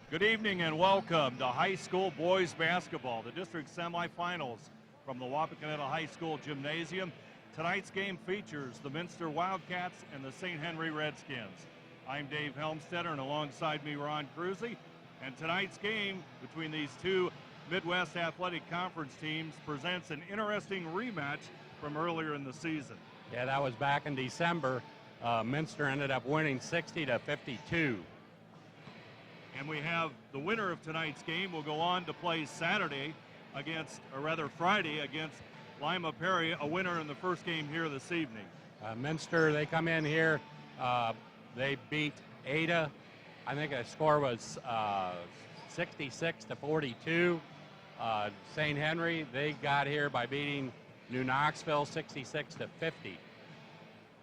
Good evening and welcome to high school boys basketball, the district semifinals from the Wapakoneta High School Gymnasium. Tonight's game features the Minster Wildcats and the St. Henry Redskins. I'm Dave Helmstetter, and alongside me, Ron Cruzy. And tonight's game between these two Midwest Athletic Conference teams presents an interesting rematch from earlier in the season. Yeah, that was back in December. Minster ended up winning 60-52. And we have the winner of tonight's game will go on to play Friday against Lima Perry, a winner in the first game here this evening. Minster, they come in here. They beat Ada. I think the score was 66-42. St. Henry, they got here by beating New Knoxville 66-50.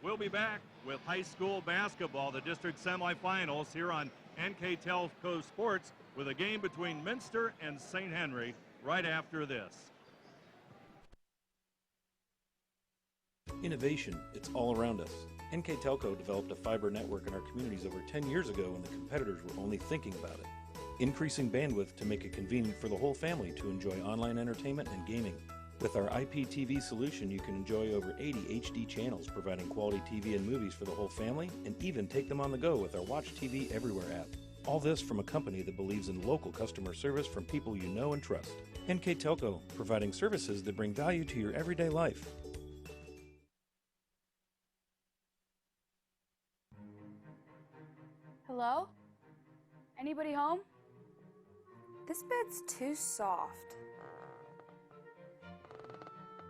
We'll be back with high school basketball, the district semifinals here on NKTelco Sports, with a game between Minster and St. Henry right after this. Innovation, it's all around us. NKTelco developed a fiber network in our communities over 10 years ago when the competitors were only thinking about it. Increasing bandwidth to make it convenient for the whole family to enjoy online entertainment and gaming. With our IPTV solution, you can enjoy over 80 HD channels, providing quality TV and movies for the whole family, and even take them on the go with our Watch TV Everywhere app. All this from a company that believes in local customer service from people you know and trust. NKTelco, providing services that bring value to your everyday life. Hello? Anybody home? This bed's too soft.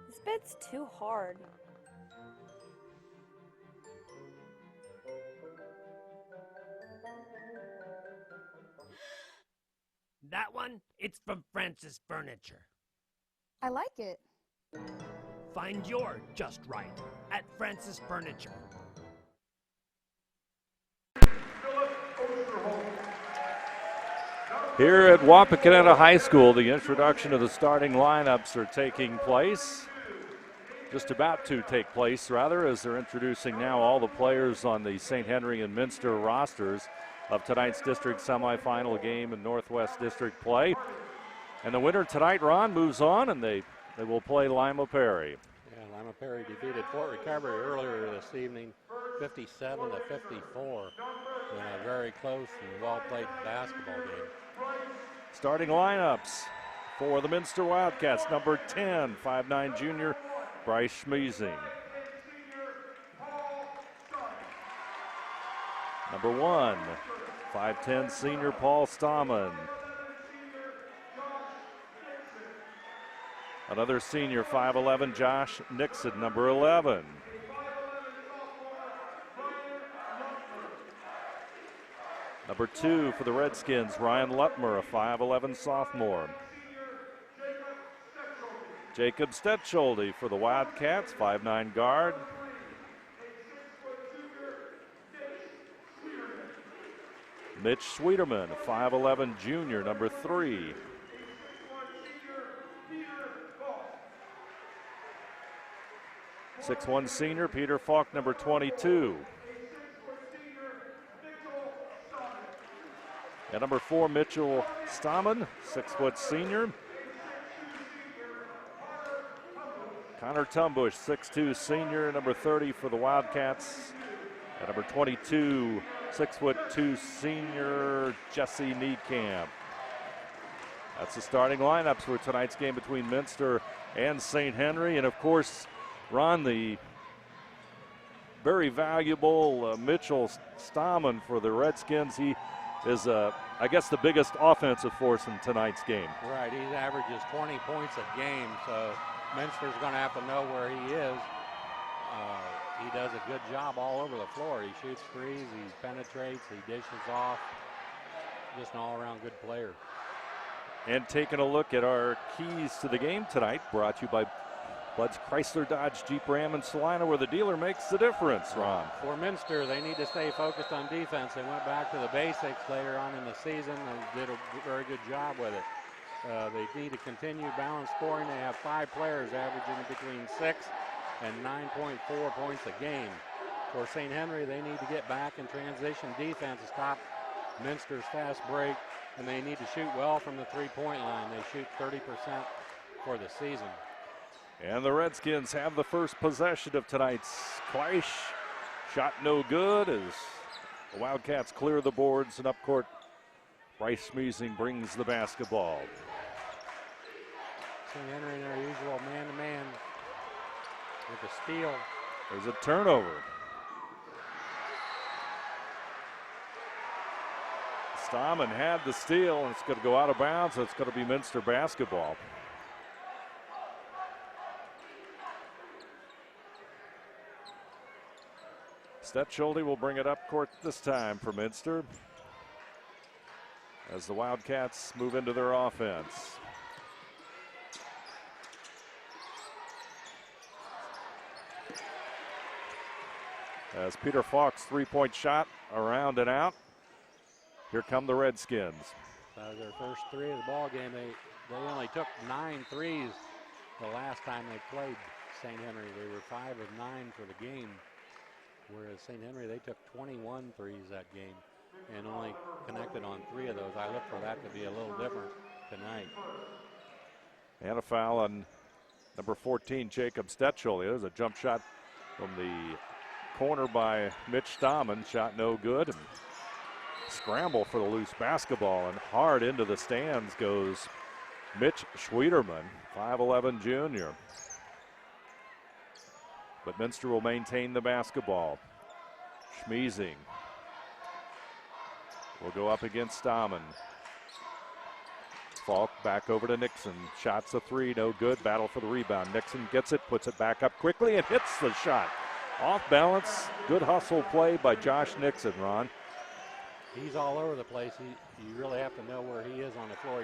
This bed's too hard. That one, it's from Francis Furniture. I like it. Find your just right at Francis Furniture. Here at Wapakoneta High School, the introduction of the starting lineups are taking place. Just about to take place, rather, as they're introducing now all the players on the St. Henry and Minster rosters of tonight's district semifinal game in Northwest District play. And the winner tonight, Ron, moves on, and they will play Lima Perry. Yeah, Lima Perry defeated Fort Recovery earlier this evening, 57-54, in a very close and well-played basketball game. Starting lineups for the Minster Wildcats: number 10, 5'9" junior Bryce Schmeezing. Number 1, 5'10" senior Paul Stahman. Another senior, 5'11", Josh Nixon, number 11. Number 2 for the Redskins, Ryan Lutmer, a 5'11" sophomore. Jacob Stetscholde for the Wildcats, 5'9" guard. Mitch Sweeterman, a 5'11" junior, number 3. .6'1" senior Peter Falk, number 22. And number 4, Mitchell Stahman, 6' senior. Connor Tumbush, 6'2" senior, number 30 for the Wildcats. And number 22, 6'2" senior Jesse Needcamp. That's the starting lineups for tonight's game between Minster and St. Henry. And of course, Ron, the very valuable Mitchell Stahman for the Redskins. He is, I guess, the biggest offensive force in tonight's game. Right, he averages 20 points a game, so Minster's going to have to know where he is. He does a good job all over the floor. He shoots threes, he penetrates, he dishes off. Just an all-around good player. And taking a look at our keys to the game tonight, brought to you by Bud's Chrysler Dodge Jeep Ram in Salina, where the dealer makes the difference, Ron. For Minster, they need to stay focused on defense. They went back to the basics later on in the season and did a very good job with it. They need to continue balanced scoring. They have 5 players averaging between 6 and 9.4 points a game. For St. Henry, they need to get back in transition defense, stop Minster's fast break, and they need to shoot well from the three-point line. They shoot 30% for the season. And the Redskins have the first possession of tonight's clash. Shot no good as the Wildcats clear the boards, and up court, Bryce Schmiesing brings the basketball. St. Henry in their usual man-to-man with a steal. There's a turnover. Stammen had the steal, and it's going to go out of bounds, so it's going to be Minster basketball. Stetschulde will bring it up court this time for Minster as the Wildcats move into their offense. As Peter Falk's three-point shot around and out. Here come the Redskins. That was their first three of the ball game. They only took 9 threes the last time they played St. Henry. They were 5 of 9 for the game, whereas St. Henry, they took 21 threes that game and only connected on 3 of those. I look for that to be a little different tonight. And a foul on number 14, Jacob Stetschulde. There's a jump shot from the corner by Mitch Stammen. Shot no good. And scramble for the loose basketball, and hard into the stands goes Mitch Schwederman, 5'11" junior. But Minster will maintain the basketball. Schmiesing will go up against Stammen. Falk back over to Nixon. Shots a 3, no good. Battle for the rebound. Nixon gets it, puts it back up quickly, and hits the shot. Off balance. Good hustle play by Josh Nixon, Ron. He's all over the place. You really have to know where he is on the floor.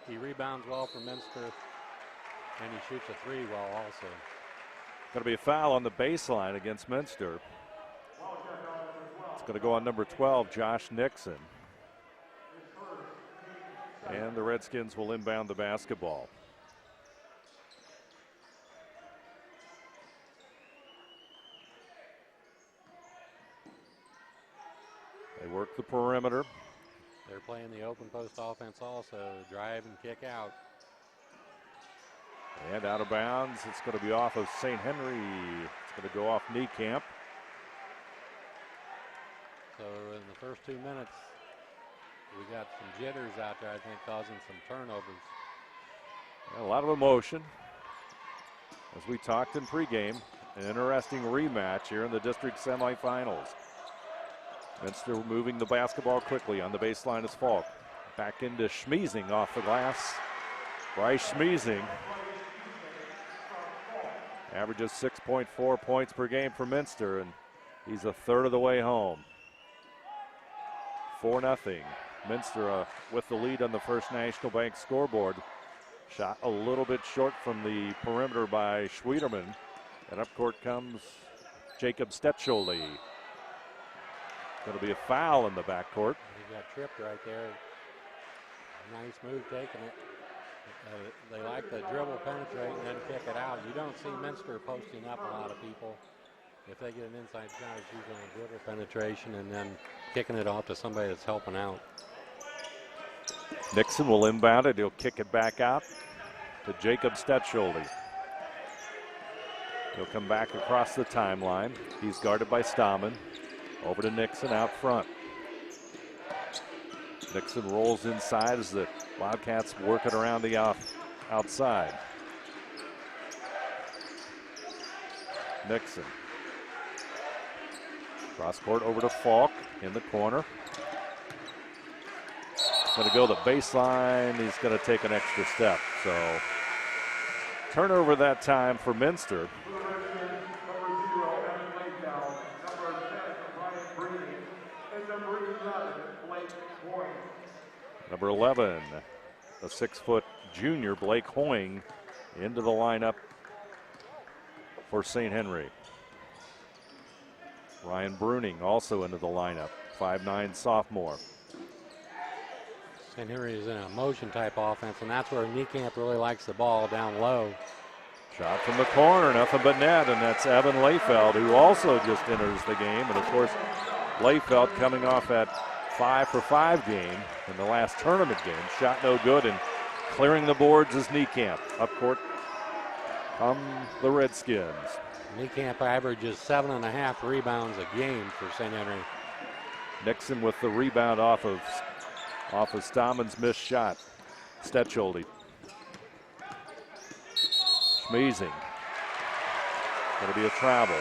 He rebounds well for Minster, and he shoots a 3 well also. Going to be a foul on the baseline against Minster. It's going to go on number 12, Josh Nixon. And the Redskins will inbound the basketball. They work the perimeter. They're playing the open post offense also. Drive and kick out. And out of bounds. It's going to be off of St. Henry. It's going to go off Niekamp. So in the first 2 minutes, we got some jitters out there, I think, causing some turnovers. A lot of emotion. As we talked in pregame, an interesting rematch here in the district semifinals. Minster moving the basketball quickly on the baseline is Falk. Back into Schmiesing off the glass. Bryce Schmiesing averages 6.4 points per game for Minster, and he's a third of the way home. 4-0. Minster with the lead on the First National Bank scoreboard. Shot a little bit short from the perimeter by Schwederman. And up court comes Jacob Stetschulde. Going to be a foul in the backcourt. He got tripped right there. Nice move taking it. They like the dribble, penetrate, and then kick it out. You don't see Minster posting up a lot of people. If they get an inside shot, it's usually a dribble penetration and then kicking it off to somebody that's helping out. Nixon will inbound it. He'll kick it back out to Jacob Stetschulde. He'll come back across the timeline. He's guarded by Stammen. Over to Nixon out front. Nixon rolls inside as the Wildcats work it around the outside. Nixon. Cross court over to Falk in the corner. Going to go the baseline. He's going to take an extra step. So turnover that time for Minster. Number 11, the 6-foot junior, Blake Hoying, into the lineup for St. Henry. Ryan Bruning also into the lineup, 5'9" sophomore. St. Henry is in a motion type offense, and that's where Niekamp really likes the ball down low. Shot from the corner, nothing but net, and that's Evan Layfeld, who also just enters the game. And of course, Layfeld coming off that 5-for-5 game in the last tournament game. Shot no good, and clearing the boards is Niekamp. Up court come the Redskins. Niekamp averages 7.5 rebounds a game for St. Henry. Nixon with the rebound off of Stammen's missed shot. Stetcholdy. Schmeezing. Going to be a travel.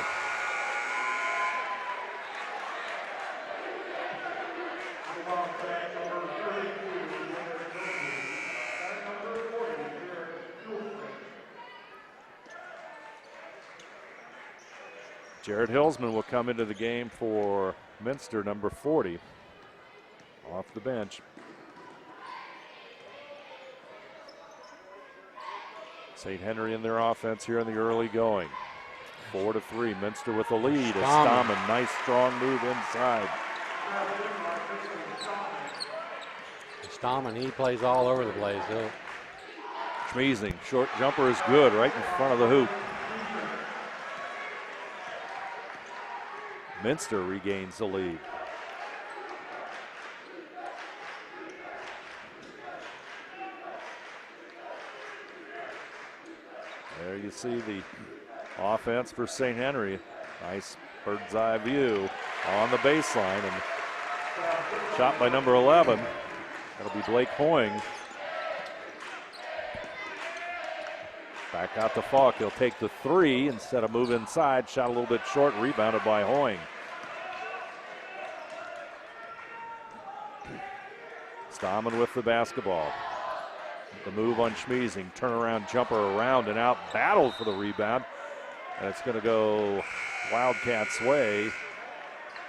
Jared Hillsman will come into the game for Minster, number 40, off the bench. St. Henry in their offense here in the early going. 4-3, Minster with the lead. Stammen, nice strong move inside. Stammen, he plays all over the place. Schmeezing, short jumper is good, right in front of the hoop. Minster regains the lead. There you see the offense for St. Henry. Nice bird's eye view on the baseline, and shot by number 11. That'll be Blake Hoying. Back out to Falk. He'll take the three instead of move inside. Shot a little bit short, rebounded by Hoying. Stammen with the basketball. The move on Schmeezing. Turnaround jumper around and out. Battled for the rebound. And it's going to go Wildcats' way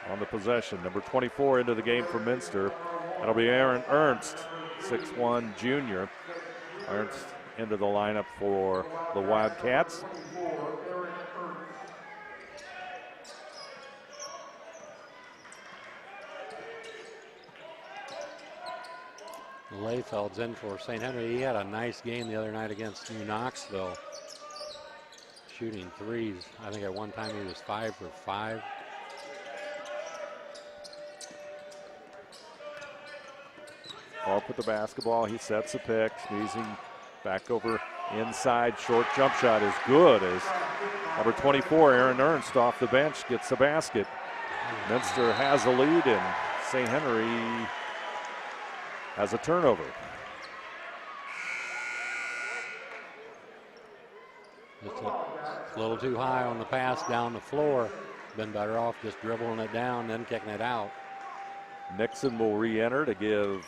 on the possession. Number 24 into the game for Minster. That'll be Aaron Ernst, 6'1" junior. Ernst into the lineup for the Wildcats. Layfeld's in for St. Henry. He had a nice game the other night against New Knoxville, shooting threes. I think at one time he was 5 for 5. Falk with the basketball. He sets a pick. Schmeezing back over inside. Short jump shot is good as number 24, Aaron Ernst, off the bench, gets the basket. Minster has a lead, and St. Henry has a turnover. It's a little too high on the pass down the floor. Been better off just dribbling it down, then kicking it out. Nixon will re-enter to give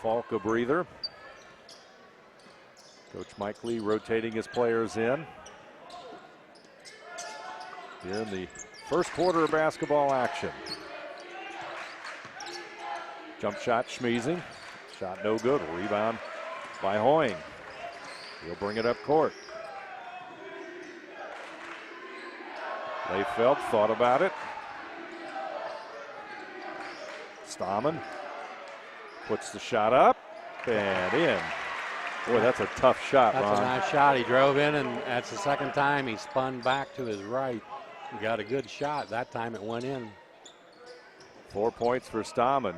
Falk a breather. Coach Mike Lee rotating his players in. Here in the first quarter of basketball action. Jump shot, Schmeezing. Shot no good. Rebound by Hoying. He'll bring it up court. Layfeld thought about it. Stammen puts the shot up and in. Boy, that's a tough shot, Ron. That's a nice shot. He drove in, and that's the second time he spun back to his right. He got a good shot. That time it went in. 4 points for Stammen.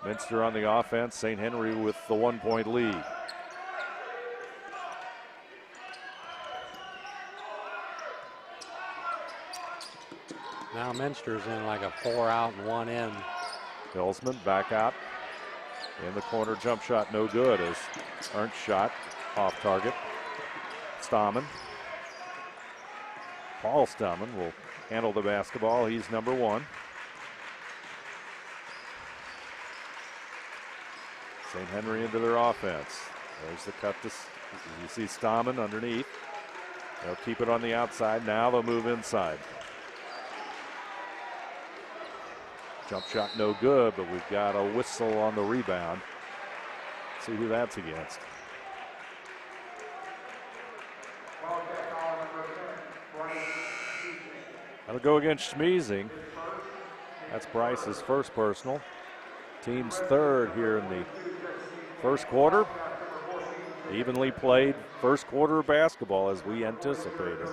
Minster on the offense. St. Henry with the 1-point lead. Now Minster's in like a 4 out and 1 in. Hillsman back out in the corner. Jump shot no good as Ernst shot off target. Stammen. Paul Stammen will handle the basketball. He's number 1. St. Henry into their offense. There's the cut. You see Stammen underneath. They'll keep it on the outside. Now they'll move inside. Jump shot no good, but we've got a whistle on the rebound. See who that's against. That'll go against Schmeezing. That's Bryce's first personal. Team's third here in the first quarter. Evenly played first quarter of basketball as we anticipated.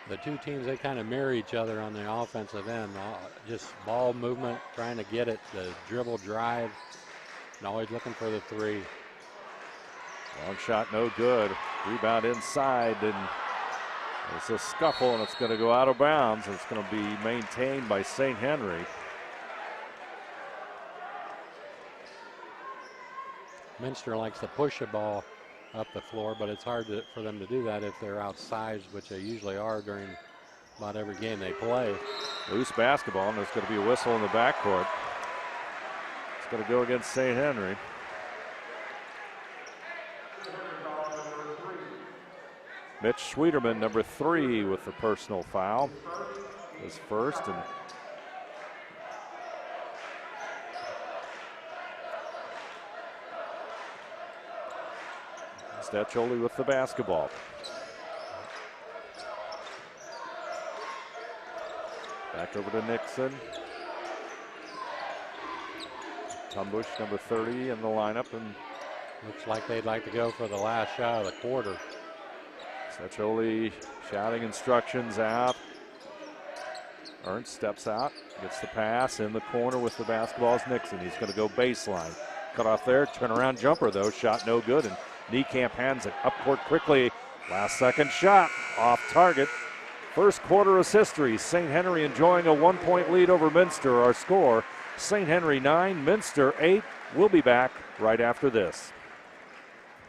The two teams, they kind of mirror each other on the offensive end. Just ball movement, trying to get it, the dribble drive, and always looking for the three. Long shot, no good. Rebound inside, and it's a scuffle, and it's going to go out of bounds. It's going to be maintained by St. Henry. Minster likes to push a ball up the floor, but it's hard for them to do that if they're outsized, which they usually are during about every game they play. Loose basketball, and there's going to be a whistle in the backcourt. It's going to go against St. Henry. Mitch Schwederman, number 3, with the personal foul. His first, and Stetcholi with the basketball. Back over to Nixon. Tumbush, number 30, in the lineup, and looks like they'd like to go for the last shot of the quarter. Stetcholi shouting instructions out. Ernst steps out, gets the pass in the corner with the basketball is Nixon. He's going to go baseline. Cut off there, turnaround jumper though, shot no good, and Niekamp hands it up court quickly. Last second shot, off target. First quarter is history. St. Henry enjoying a 1-point lead over Minster. Our score, St. Henry 9, Minster 8. We'll be back right after this.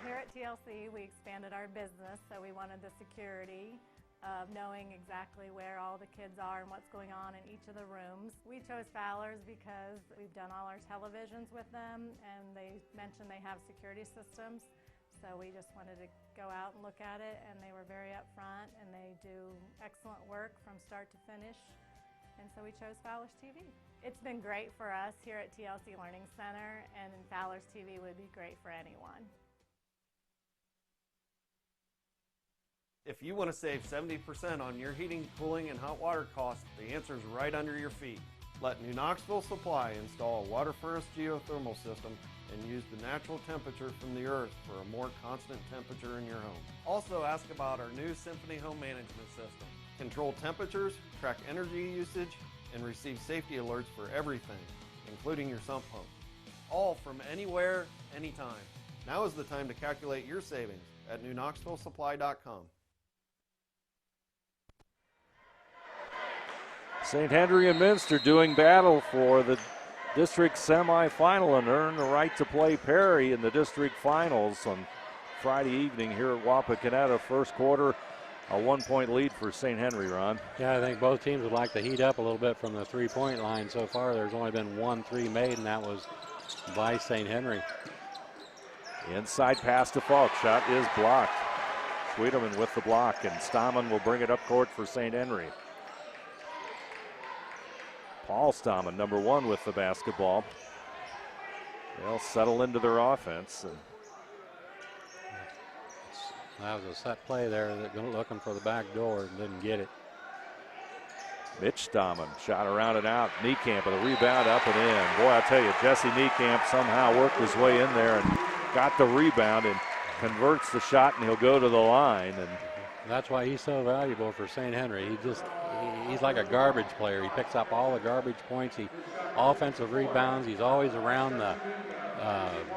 Here at TLC, we expanded our business, so we wanted the security of knowing exactly where all the kids are and what's going on in each of the rooms. We chose Fowler's because we've done all our televisions with them, and they mentioned they have security systems. So we just wanted to go out and look at it, and they were very upfront, and they do excellent work from start to finish. And so we chose Fowler's TV. It's been great for us here at TLC Learning Center, and Fowler's TV would be great for anyone. If you want to save 70% on your heating, cooling, and hot water costs, the answer is right under your feet. Let New Knoxville Supply install a water furnace geothermal system and use the natural temperature from the earth for a more constant temperature in your home. Also ask about our new Symphony Home Management System. Control temperatures, track energy usage, and receive safety alerts for everything, including your sump pump. All from anywhere, anytime. Now is the time to calculate your savings at newknoxvillesupply.com. St. Henry and Minster doing battle for the district semifinal and earn the right to play Perry in the district finals on Friday evening here at Wapakoneta. First quarter, a 1-point lead for St. Henry, Ron. Yeah, I think both teams would like to heat up a little bit from the three-point line. So far, there's only been 1 3 made, and that was by St. Henry. Inside pass to Falk. Shot is blocked. Schwederman with the block, and Stammen will bring it up court for St. Henry. Paul Stammen, number 1, with the basketball. They'll settle into their offense. That was a set play there. They're looking for the back door and didn't get it. Mitch Stammen, shot around and out. Niekamp with a rebound up and in. Boy, I tell you, Jesse Niekamp somehow worked his way in there and got the rebound and converts the shot, and he'll go to the line. And that's why he's so valuable for St. Henry. He's like a garbage player. He picks up all the garbage points. Offensive rebounds. He's always around the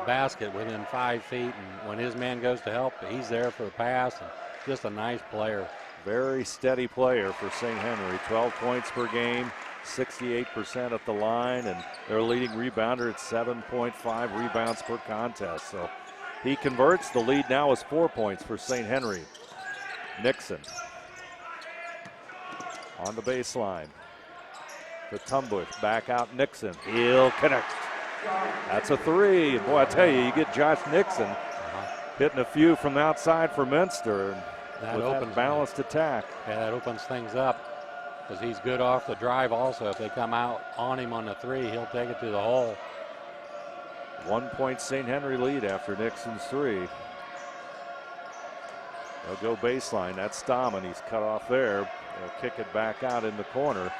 basket within 5 feet, and when his man goes to help, he's there for the pass. And just a nice player. Very steady player for St. Henry. 12 points per game, 68% at the line, and their leading rebounder at 7.5 rebounds per contest. So he converts. The lead now is 4 points for St. Henry. Nixon on the baseline. The Tumbush back out. Nixon. He'll connect. That's a 3. And boy, I tell you, you get Josh Nixon hitting a few from outside for Minster. That with opens that balanced attack. Yeah, that opens things up because he's good off the drive also. If they come out on him on the 3, he'll take it to the hole. 1 point St. Henry lead after Nixon's 3. They'll go baseline. That's Stammen. He's cut off there. They'll kick it back out in the corner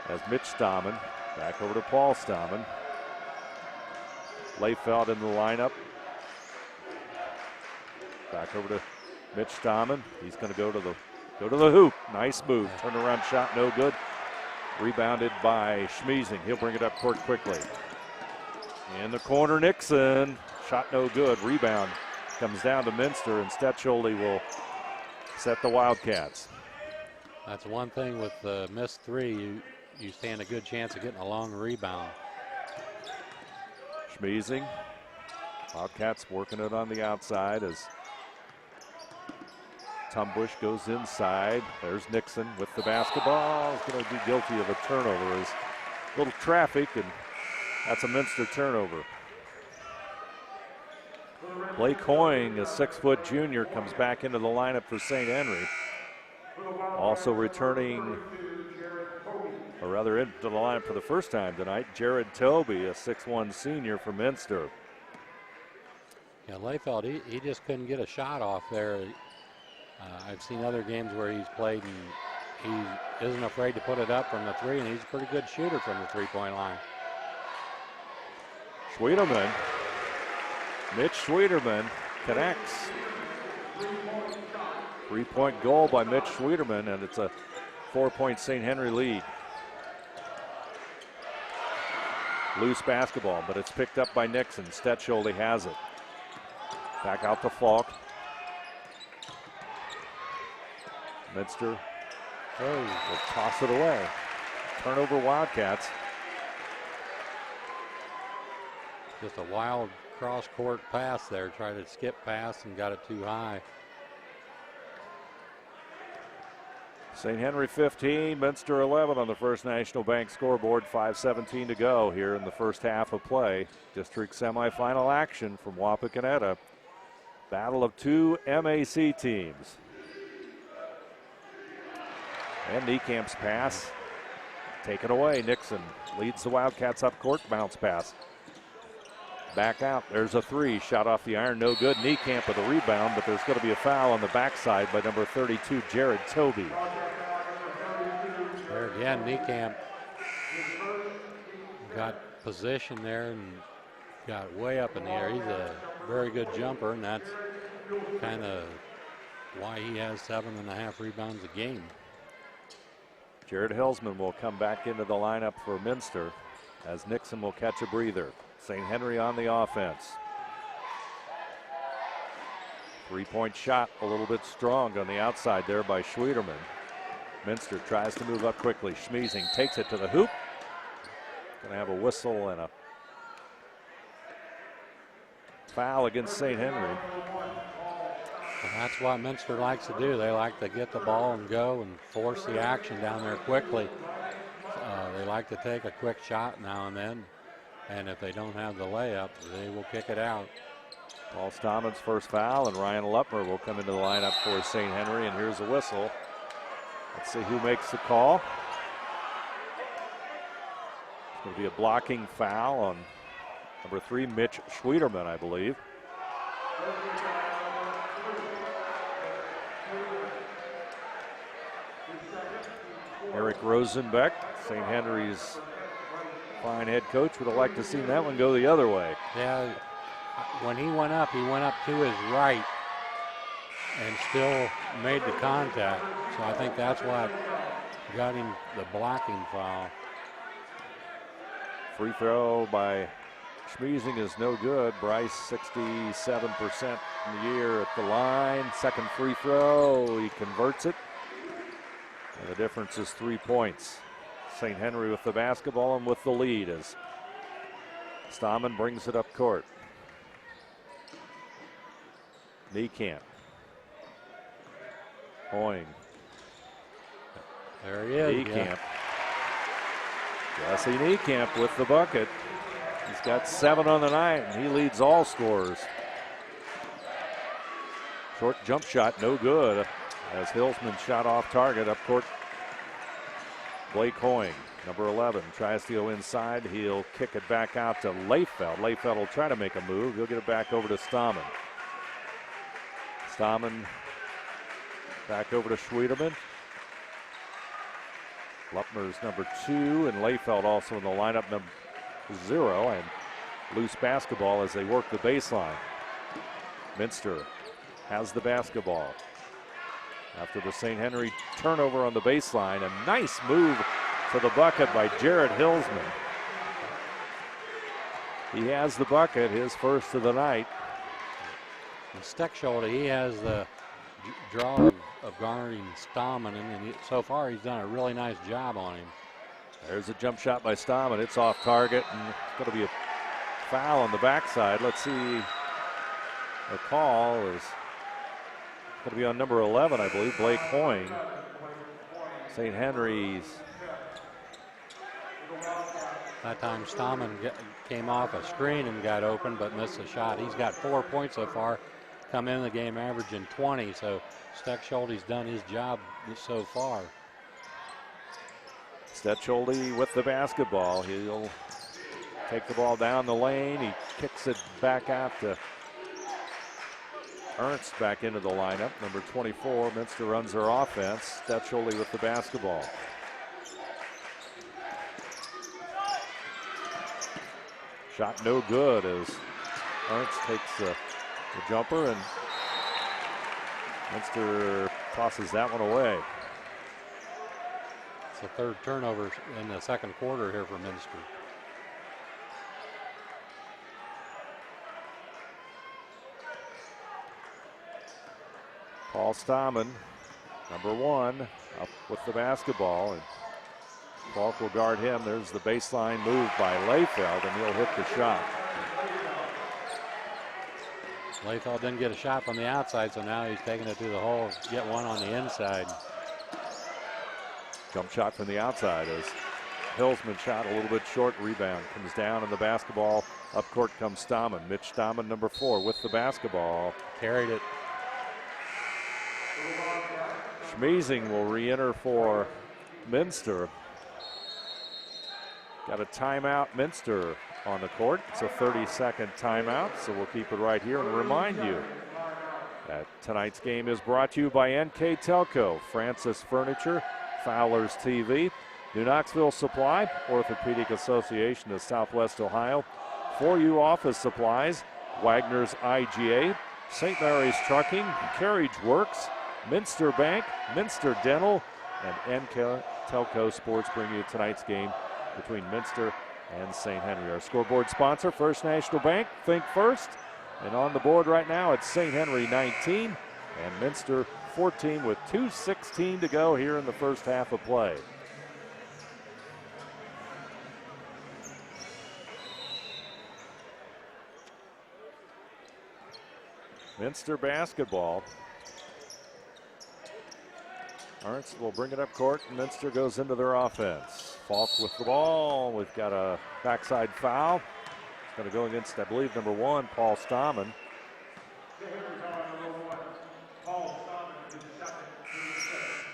as Mitch Stammen. Back over to Paul Stammen. Layfeld in the lineup. Back over to Mitch Stammen. He's going to go to the Go to the hoop. Nice move. Turnaround shot, no good. Rebounded by Schmiesing. He'll bring it up court quickly. In the corner, Nixon. Shot no good. Rebound comes down to Minster, and Stetcholde will set the Wildcats. That's one thing with the missed three. You stand a good chance of getting a long rebound. Schmiesing. Wildcats working it on the outside as Tumbush goes inside. There's Nixon with the basketball. He's going to be guilty of a turnover. There's a little traffic, and that's a Minster turnover. Blake Hoying, a 6-foot junior, comes back into the lineup for St. Henry. Also returning, or rather into the lineup for the first time tonight, Jared Toby, a 6'1 senior for Minster. Yeah, Layfeld, he just couldn't get a shot off there. I've seen other games where he's played and he isn't afraid to put it up from the three, and he's a pretty good shooter from the three-point line. Schwieterman, Mitch Schwieterman connects. 3-point goal by Mitch Schwieterman, and it's a 4-point St. Henry lead. Loose basketball, but it's picked up by Nixon. Stetcholde has it. Back out to Falk. Minster will toss it away. Turnover Wildcats. Just a wild cross-court pass there. Tried to skip pass and got it too high. St. Henry 15, Minster 11 on the First National Bank scoreboard. 5:17 to go here in the first half of play. District semifinal action from Wapakoneta. Battle of two MAC teams. And Niecamp's pass taken away. Nixon leads the Wildcats up court. Bounce pass. Back out. There's a three. Shot off the iron. No good. Niekamp with a rebound, but there's going to be a foul on the backside by number 32, Jared Toby. There again, Niekamp got position there and got way up in the air. He's a very good jumper, and that's kind of why he has 7.5 rebounds a game. Jared Helsman will come back into the lineup for Minster as Nixon will catch a breather. St. Henry on the offense. 3-point shot a little bit strong on the outside there by Schwieterman. Minster tries to move up quickly. Schmiesing takes it to the hoop. Going to have a whistle and a foul against St. Henry. And that's what Minster likes to do. They like to get the ball and go and force the action down there quickly. They like to take a quick shot now and then. And if they don't have the layup, they will kick it out. Paul Stammen's first foul, and Ryan Lupmer will come into the lineup for St. Henry, and here's a whistle. Let's see who makes the call. It's going to be a blocking foul on number 3, Mitch Schwieterman, I believe. Eric Rosenbeck, St. Henry's fine head coach, would have liked to see that one go the other way. Yeah, when he went up to his right and still made the contact. So I think that's what got him the blocking foul. Free throw by Schmiesing is no good. Bryce, 67% in the year at the line. Second free throw, he converts it. And the difference is 3 points. St. Henry with the basketball and with the lead as Stammen brings it up court. Niekamp. Hoying. There he is. Niekamp. Jesse Niekamp with the bucket. He's got 7 on the night, and he leads all scorers. Short jump shot, no good. As Hillsman shot off target up court. Blake Hoying, number 11, tries to go inside. He'll kick it back out to Layfeld. Layfeld will try to make a move. He'll get it back over to Stammen. Stammen back over to Schwieterman. Lupmer's number 2, and Layfeld also in the lineup, number 0, and loose basketball as they work the baseline. Minster has the basketball. after the St. Henry turnover on the baseline. A nice move to the bucket by Jared Hillsman. He has the bucket, his first of the night. And Steckschulte, he has the draw of guarding Stammen, and so far he's done a really nice job on him. There's a jump shot by Stammen. It's off target, and it's going to be a foul on the backside. Let's see. The call is going to be on number 11, I believe, Blake Hoying. St. Henry's. That time Stammen came off a screen and got open, but missed a shot. He's got 4 points so far, come in the game averaging 20, so Steckschulte's done his job so far. Steckschulte with the basketball. He'll take the ball down the lane. He kicks it back out to Ernst back into the lineup. Number 24, Minster runs their offense. Steckschulte with the basketball. Shot no good as Ernst takes the jumper, and Minster tosses that one away. It's the third turnover in the second quarter here for Minster. Paul Stammen, number 1, up with the basketball, and Falk will guard him. There's the baseline move by Layfeld, and he'll hit the shot. Layfeld didn't get a shot from the outside, so now he's taking it to the hole, get one on the inside. Jump shot from the outside as Hillsman shot a little bit short. Rebound comes down, and the basketball up court comes Stammen. Mitch Stammen, number 4, with the basketball. Carried it. Schmeezing will re-enter for Minster. Got a timeout, Minster on the court. It's a 30-second timeout, so we'll keep it right here and remind you that tonight's game is brought to you by NKTelco, Francis Furniture, Fowler's TV, New Knoxville Supply, Orthopedic Association of Southwest Ohio, 4U Office Supplies, Wagner's IGA, St. Mary's Trucking, Carriage Works, Minster Bank, Minster Dental, and NKTelco Sports bring you tonight's game between Minster and St. Henry. Our scoreboard sponsor, First National Bank, think first. And on the board right now, it's St. Henry 19 and Minster 14 with 2:16 to go here in the first half of play. Minster basketball. Ernst will bring it up court, and Minster goes into their offense. Falk with the ball. We've got a backside foul. It's going to go against, I believe, number 1, Paul Stammen.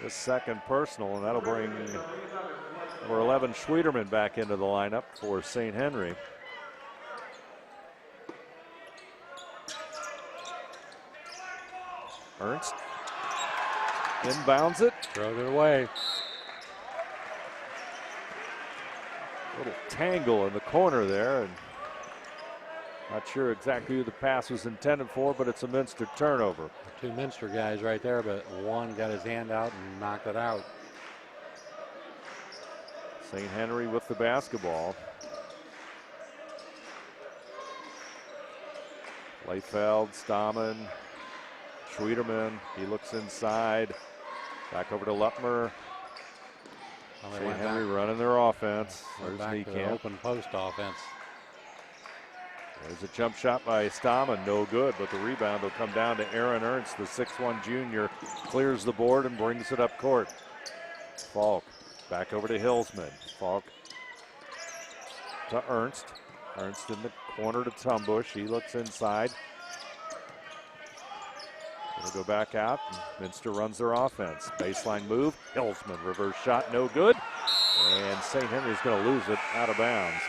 His second personal, and that'll bring number 11, Schwederman, back into the lineup for St. Henry. Ernst inbounds it. Throws it away. Little tangle in the corner there, and not sure exactly who the pass was intended for, but it's a Minster turnover. 2 Minster guys right there, but one got his hand out and knocked it out. St. Henry with the basketball. Layfeld, Stammen, Schwederman, he looks inside. Back over to Lutmer. St. Henry running their offense. There's back to the open post offense. There's a jump shot by Stammen, no good, but the rebound will come down to Aaron Ernst, the 6'1 junior, clears the board and brings it up court. Falk back over to Hillsman. Falk to Ernst. Ernst in the corner to Tumbush. He looks inside. Gonna go back out. Minster runs their offense. Baseline move. Hillsman reverse shot, no good. And St. Henry's going to lose it out of bounds.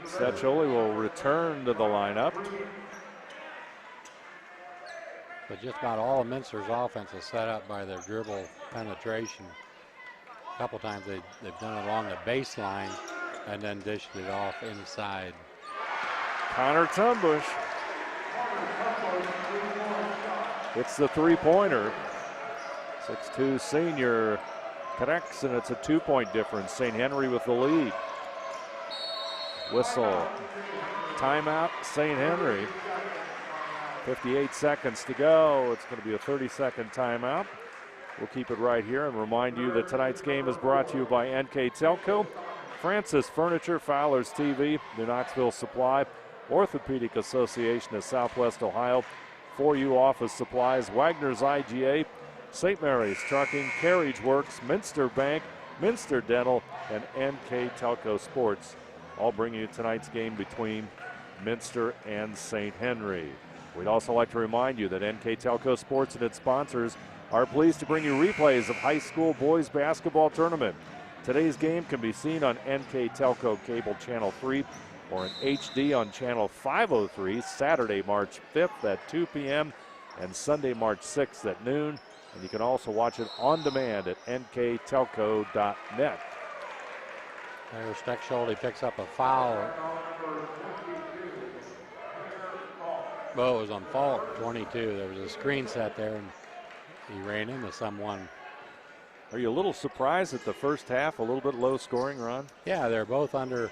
Steckschulte will return to the lineup. But just about all of Minster's offense is set up by their dribble penetration. A couple times they've done it along the baseline, and then dished it off inside. Connor Tumbush. It's the three-pointer. 6'2" senior connects, and it's a 2-point difference. St. Henry with the lead. Whistle. Timeout, St. Henry. 58 seconds to go. It's going to be a 30-second timeout. We'll keep it right here and remind you that tonight's game is brought to you by NKTelco, Francis Furniture, Fowler's TV, New Knoxville Supply, Orthopedic Association of Southwest Ohio, 4U Office Supplies, Wagner's IGA, St. Mary's Trucking, Carriage Works, Minster Bank, Minster Dental, and NKTelco Sports. All bringing you tonight's game between Minster and St. Henry. We'd also like to remind you that NKTelco Sports and its sponsors are pleased to bring you replays of high school boys basketball tournament. Today's game can be seen on NKTelco Cable Channel 3 or in HD on Channel 503 Saturday, March 5th at 2 p.m. and Sunday, March 6th at noon. And you can also watch it on demand at nktelco.net. There's Steckschulte picks up a foul. Well, it was on fault, 22. There was a screen set there, and he ran into someone. Are you a little surprised at the first half, a little bit low scoring, Ron? Yeah, they're both under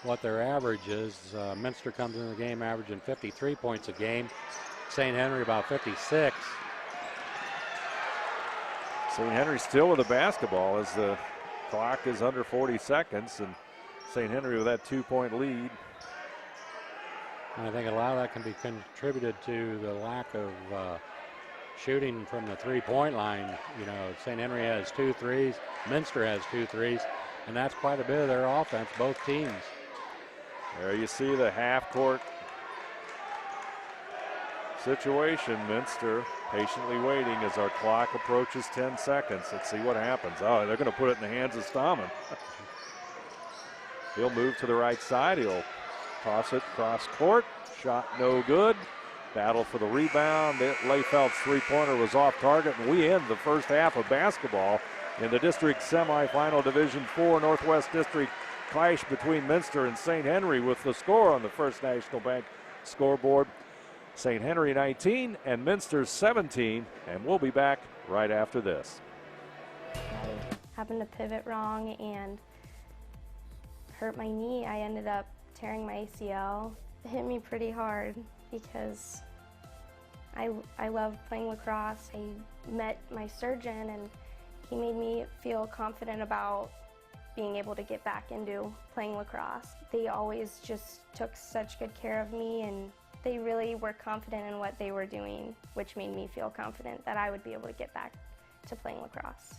what their average is. Minster comes into the game averaging 53 points a game. St. Henry about 56. St. Henry still with the basketball as the clock is under 40 seconds, and St. Henry with that 2-point lead. And I think a lot of that can be contributed to the lack of shooting from the three-point line. You know, St. Henry has 2 threes, Minster has 2 threes, and that's quite a bit of their offense, both teams. There you see the half-court situation. Minster patiently waiting as our clock approaches 10 seconds. Let's see what happens. Oh, they're going to put it in the hands of Stahman. He'll move to the right side. He'll toss it cross court. Shot no good. Battle for the rebound. Layfeld's three-pointer was off target, and we end the first half of basketball in the district semifinal Division IV Northwest District clash between Minster and St. Henry with the score on the First National Bank scoreboard. St. Henry 19 and Minster 17, and we'll be back right after this. I happened to pivot wrong and hurt my knee. I ended up tearing my ACL. It hit me pretty hard because I love playing lacrosse. I met my surgeon and he made me feel confident about being able to get back into playing lacrosse. They always just took such good care of me, and they really were confident in what they were doing, which made me feel confident that I would be able to get back to playing lacrosse.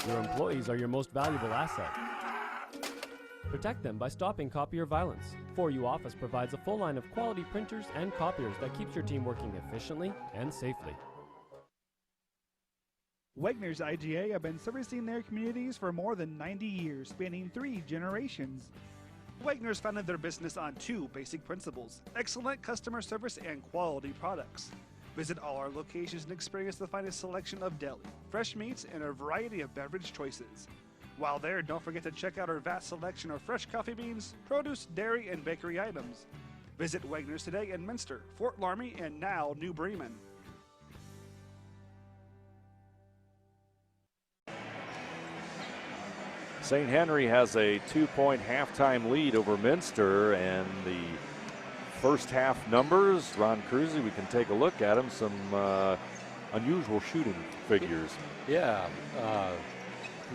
Your employees are your most valuable asset. Protect them by stopping copier violence. 4U Office provides a full line of quality printers and copiers that keeps your team working efficiently and safely. Wagner's IGA have been servicing their communities for more than 90 years, spanning 3 generations. Wagner's founded their business on 2 basic principles: excellent customer service and quality products. Visit all our locations and experience the finest selection of deli, fresh meats, and a variety of beverage choices. While there, don't forget to check out our vast selection of fresh coffee beans, produce, dairy, and bakery items. Visit Wagner's today in Minster, Fort Laramie, and now New Bremen. St. Henry has a 2-point halftime lead over Minster, and the first half numbers, Ron Cruzy, we can take a look at them. Some unusual shooting figures. Yeah,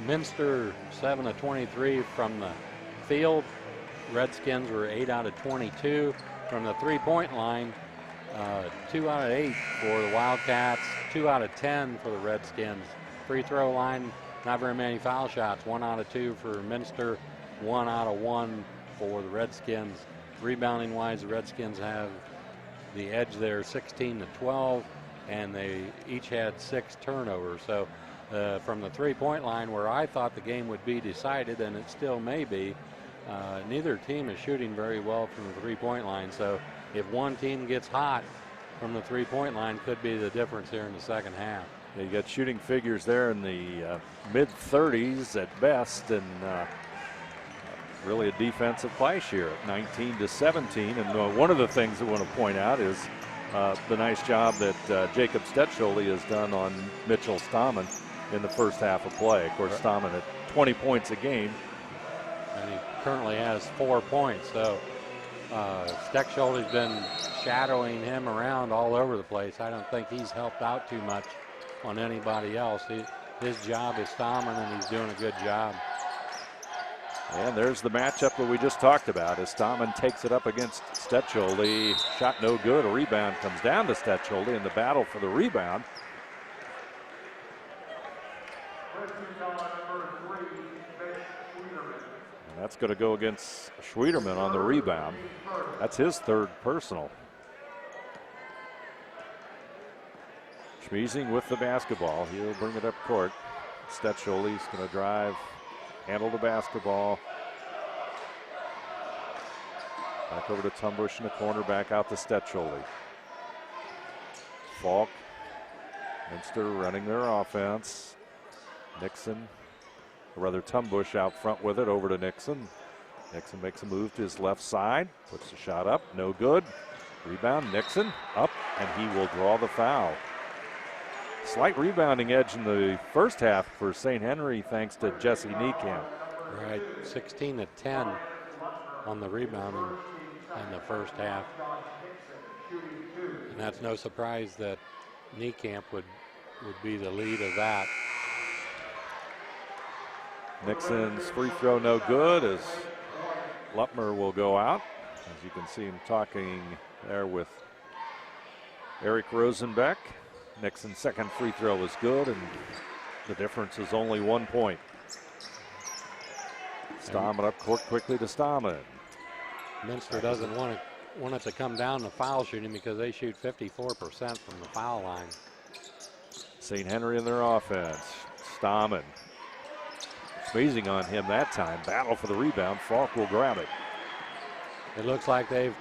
Minster 7 of 23 from the field. Redskins were 8 out of 22 from the three-point line. 2 out of 8 for the Wildcats, 2 out of 10 for the Redskins. Free throw line, not very many foul shots. 1 out of 2 for Minster, 1 out of 1 for the Redskins. Rebounding wise, the Redskins have the edge there, 16 to 12, and they each had 6 turnovers. So from the three-point line, where I thought the game would be decided, and it still may be. Neither team is shooting very well from the three-point line, so if one team gets hot from the three-point line, could be the difference here in the second half. Yeah, you got shooting figures there in the mid-30s at best, and really a defensive clash here at 19-17. And one of the things I want to point out is the nice job that Jacob Stetschole has done on Mitchell Stammen in the first half of play. Of course, Stammen at 20 points a game. And he currently has 4 points, so Steckschule's been shadowing him around all over the place. I don't think he's helped out too much on anybody else. His job is Stammen, and he's doing a good job. And there's the matchup that we just talked about as Stammen takes it up against Stetschole. Shot no good. A rebound comes down to Stetschole in the battle for the rebound. And that's going to go against Schwieterman on the rebound. That's his third personal. Schmiesing with the basketball. He'll bring it up court. Stetschole going to drive, handle the basketball. Back over to Tumbush in the corner, back out to Stetschole. Falk, Minster running their offense. Nixon, or rather Tumbush out front with it, over to Nixon. Nixon makes a move to his left side, puts the shot up, no good. Rebound, Nixon up, and he will draw the foul. Slight rebounding edge in the first half for St. Henry thanks to Jesse Niekamp. Right, 16-10 on the rebound in the first half. And that's no surprise that Niekamp would be the lead of that. Nixon's free throw no good as Lutmer will go out. As you can see him talking there with Eric Rosenbeck. Nixon's second free throw is good, and the difference is only 1 point. Stammen up court quickly to Stammen. Minster doesn't want it to come down to foul shooting because they shoot 54% from the foul line. St. Henry in their offense. Stammen. Squeezing on him that time. Battle for the rebound. Falk will grab it. It looks like they've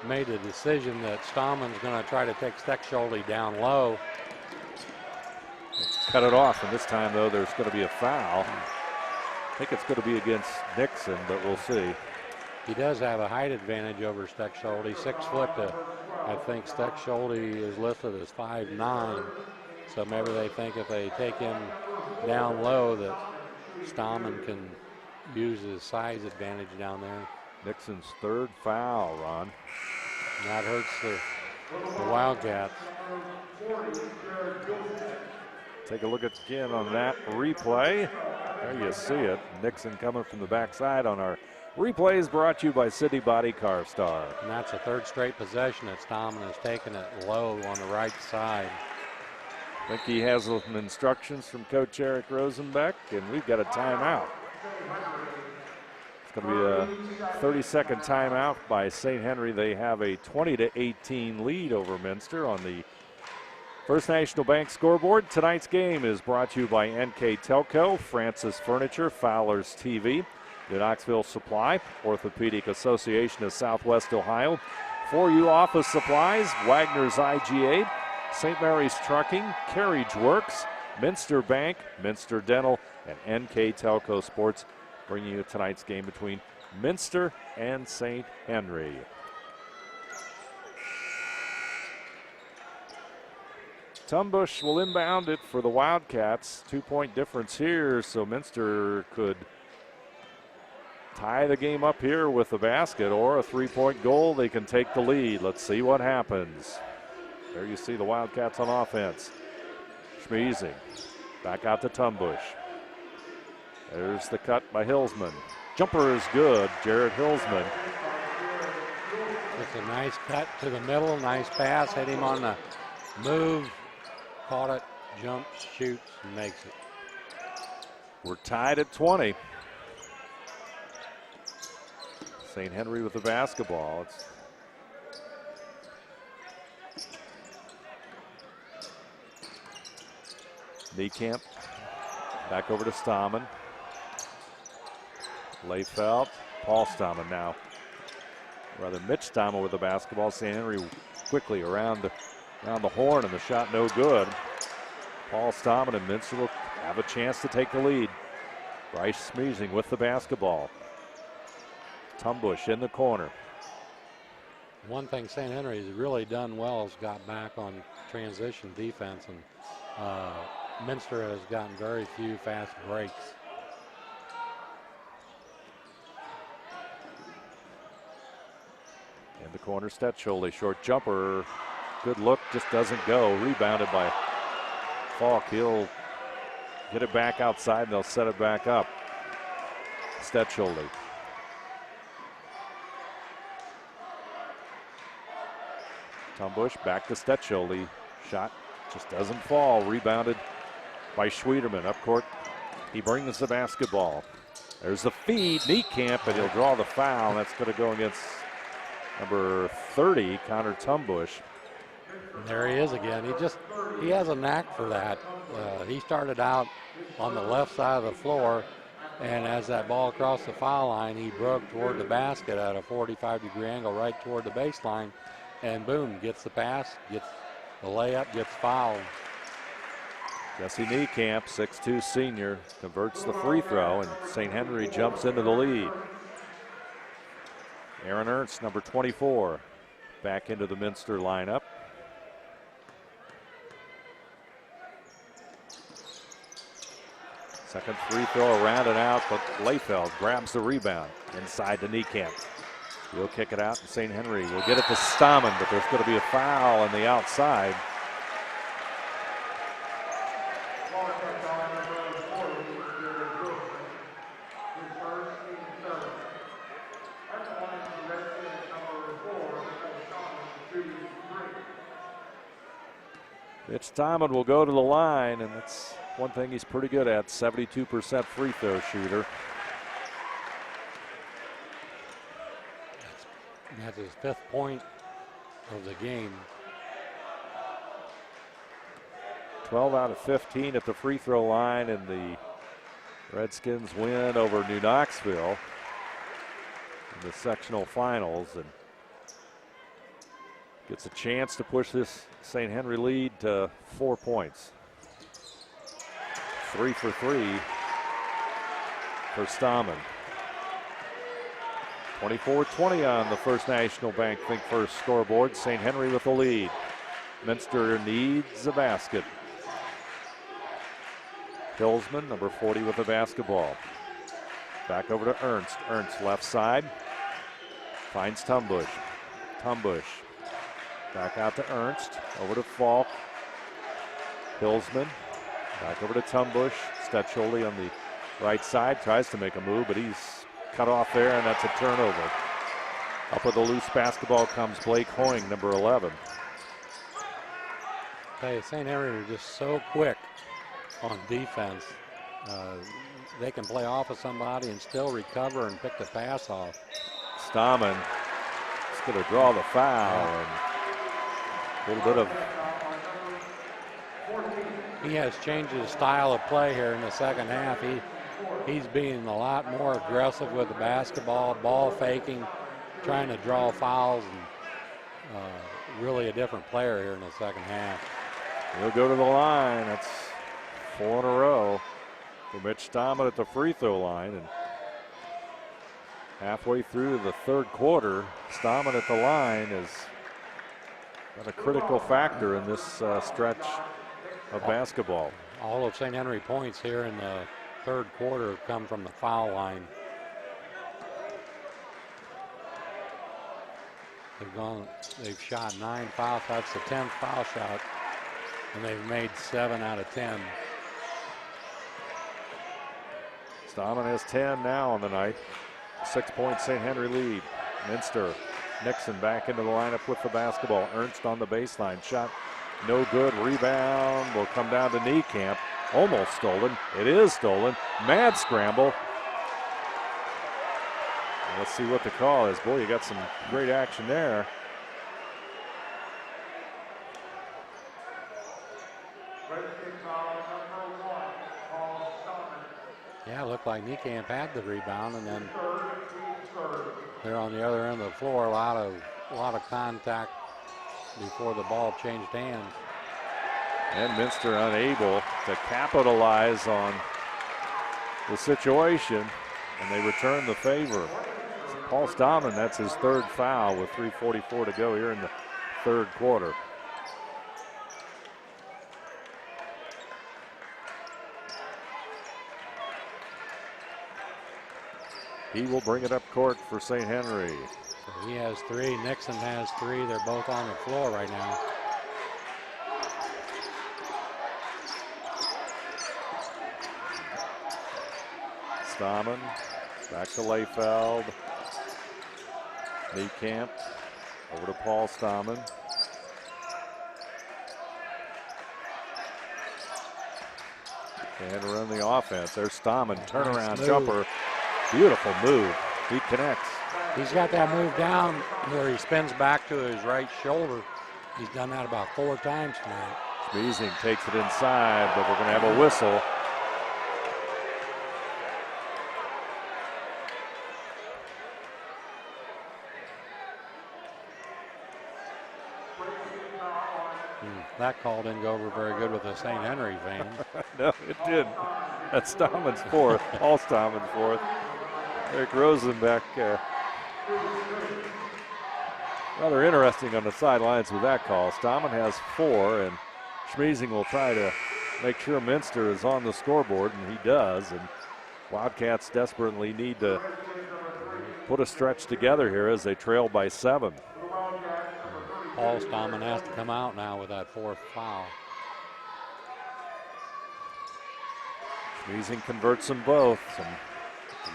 made a decision that Stammen's going to try to take Steckschulte down low. Cut it off, and this time, though, there's going to be a foul. I think it's going to be against Nixon, but we'll see. He does have a height advantage over Steckschulte. 6 foot. I think Steckschulte is listed as 5'9". So maybe they think if they take him down low that Stammen can use his size advantage down there. Nixon's third foul, Ron. And that hurts the Wildcats. Take a look again on that replay. There you see it. Nixon coming from the backside on our replays, brought to you by City Body Car Star. And that's a third straight possession that Stammen has taken it low on the right side. I think he has some instructions from Coach Eric Rosenbeck, and we've got a timeout. It's going to be a 30-second timeout by St. Henry. They have a 20-18 lead over Minster on the First National Bank scoreboard. Tonight's game is brought to you by NKTelco, Francis Furniture, Fowler's TV, the Knoxville Supply, Orthopedic Association of Southwest Ohio, 4U Office Supplies, Wagner's IGA, St. Mary's Trucking, Carriage Works, Minster Bank, Minster Dental, and NKTelco Sports, bringing you tonight's game between Minster and St. Henry. Tumbush will inbound it for the Wildcats. 2-point difference here, so Minster could tie the game up here with a basket or a 3-point goal. They can take the lead. Let's see what happens. There you see the Wildcats on offense. Schmiesing. Back out to Tumbush. There's the cut by Hillsman. Jumper is good, Jared Hillsman. It's a nice cut to the middle, nice pass, hit him on the move, caught it, jumps, shoots, and makes it. We're tied at 20. St. Henry with the basketball. Niekamp back over to Stammen. Layfeld, Paul Stammen now. Rather, Mitch Stammen with the basketball. St. Henry quickly around the horn, and the shot no good. Paul Stammen and Minster will have a chance to take the lead. Bryce Smeezing with the basketball. Tumbush in the corner. One thing St. Henry has really done well is got back on transition defense, and Minster has gotten very few fast breaks. In the corner, Stetschel, a short jumper. Good look, just doesn't go. Rebounded by Falk. He'll get it back outside, and they'll set it back up. Stetschel. Tumbush back to Stetschel. Shot just doesn't fall. Rebounded by Schwederman up court. He brings the basketball. There's the feed. Niekamp, and he'll draw the foul. That's going to go against number 30, Connor Tumbush. And there he is again. He has a knack for that. He started out on the left side of the floor, and as that ball crossed the foul line, he broke toward the basket at a 45-degree angle right toward the baseline, and boom, gets the pass, gets the layup, gets fouled. Jesse Niekamp, 6'2 senior, converts the free throw, and St. Henry jumps into the lead. Aaron Ernst, number 24, back into the Minster lineup. Second free throw around and out, but Layfeld grabs the rebound inside to Niekamp. He'll kick it out, and St. Henry will get it to Stammen, but there's going to be a foul on the outside. Mitch Stammen will go to the line, and that's one thing he's pretty good at, 72% free throw shooter. That's his 5th point of the game. 12 out of 15 at the free throw line, and the Redskins win over New Knoxville in the sectional finals, and gets a chance to push this St. Henry lead to 4 points. 3 for 3 for Stammen. 24-20 on the First National Bank Think First scoreboard. St. Henry with the lead. Minster needs a basket. Hillsman, number 40, with the basketball. Back over to Ernst. Ernst left side. Finds Tumbush. Tumbush back out to Ernst. Over to Falk. Hillsman. Back over to Tumbush. Stetschel on the right side. Tries to make a move, but he's cut off there, and that's a turnover. Up with a loose basketball comes Blake Hoying, number 11. Hey, St. Henry are just so quick on defense. They can play off of somebody and still recover and pick the pass off. Stammen is going to draw the foul, and a little bit of... He has changed his style of play here in the second half. He's being a lot more aggressive with the basketball, ball faking, trying to draw fouls, and really a different player here in the second half. He'll go to the line. That's 4 in a row for Mitch Stammen at the free throw line. And halfway through the third quarter, Stammen at the line is been a critical factor in this stretch of basketball. All of St. Henry points here in the third quarter have come from the foul line. They've shot 9 fouls. That's the 10th foul shot, and they've made 7 out of 10. Stammen has 10 now on the night. 6-point St. Henry lead. Minster, Nixon back into the lineup with the basketball. Ernst on the baseline. Shot no good. Rebound will come down to Niekamp. Almost stolen. It is stolen. Mad scramble. And let's see what the call is. Boy, you got some great action there. Yeah, it looked like Niekamp had the rebound, and then they're on the other end of the floor. A lot of contact before the ball changed hands. And Minster unable to capitalize on the situation, and they return the favor. So Paul Stahman, that's his third foul with 3:44 to go here in the third quarter. He will bring it up court for St. Henry. So he has 3. Nixon has 3. They're both on the floor right now. Stahman back to Layfeld. Niekamp over to Paul Stahman. And run the offense. There's Stahman, turnaround Nice jumper. Beautiful move. He connects. He's got that move down where he spins back to his right shoulder. He's done that about 4 times tonight. Schmiesing takes it inside, but we're going to have a whistle. That call didn't go over very good with the St. Henry fans. No, it didn't. That's Stahman's fourth. Paul Stahman's fourth. Eric Rosenbeck, rather interesting on the sidelines with that call. Stahman has 4, and Schmiesing will try to make sure Minster is on the scoreboard, and he does. And Wildcats desperately need to put a stretch together here as they trail by 7. Paul Stahman has to come out now with that 4th foul. Schmiesing converts them both. Some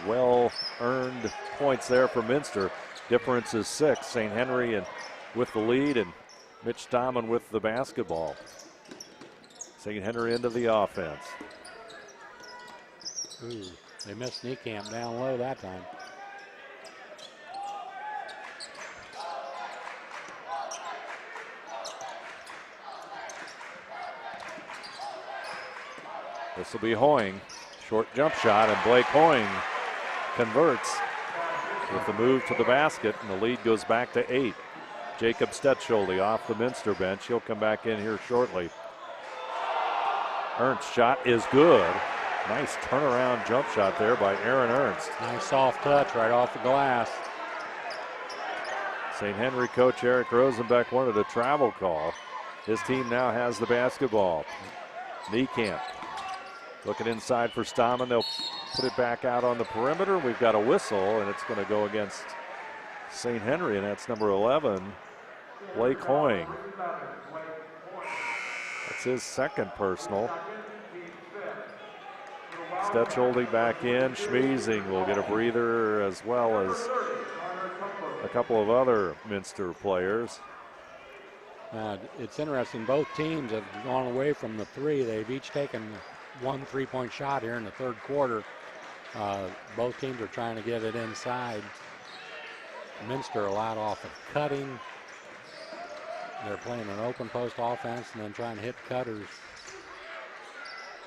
well-earned points there for Minster. Difference is 6. St. Henry and with the lead, and Mitch Stahman with the basketball. St. Henry into the offense. Ooh, they missed Niekamp down low that time. This will be Hoying. Short jump shot, and Blake Hoying converts with the move to the basket, and the lead goes back to 8. Jacob Stetscholde off the Minster bench. He'll come back in here shortly. Ernst's shot is good. Nice turnaround jump shot there by Aaron Ernst. Nice soft touch right off the glass. St. Henry coach Eric Rosenbeck wanted a travel call. His team now has the basketball. Niekamp looking inside for Stahman. They'll put it back out on the perimeter. We've got a whistle, and it's going to go against St. Henry, and that's number 11, Blake Hoying. That's his second personal. Stetscholde back in. Schmiesing will get a breather, as well as a couple of other Minster players. It's interesting. Both teams have gone away from the 3. They've each taken 1 3-point shot here in the third quarter. Both teams are trying to get it inside. Minster a lot off of cutting. They're playing an open post offense and then trying to hit cutters.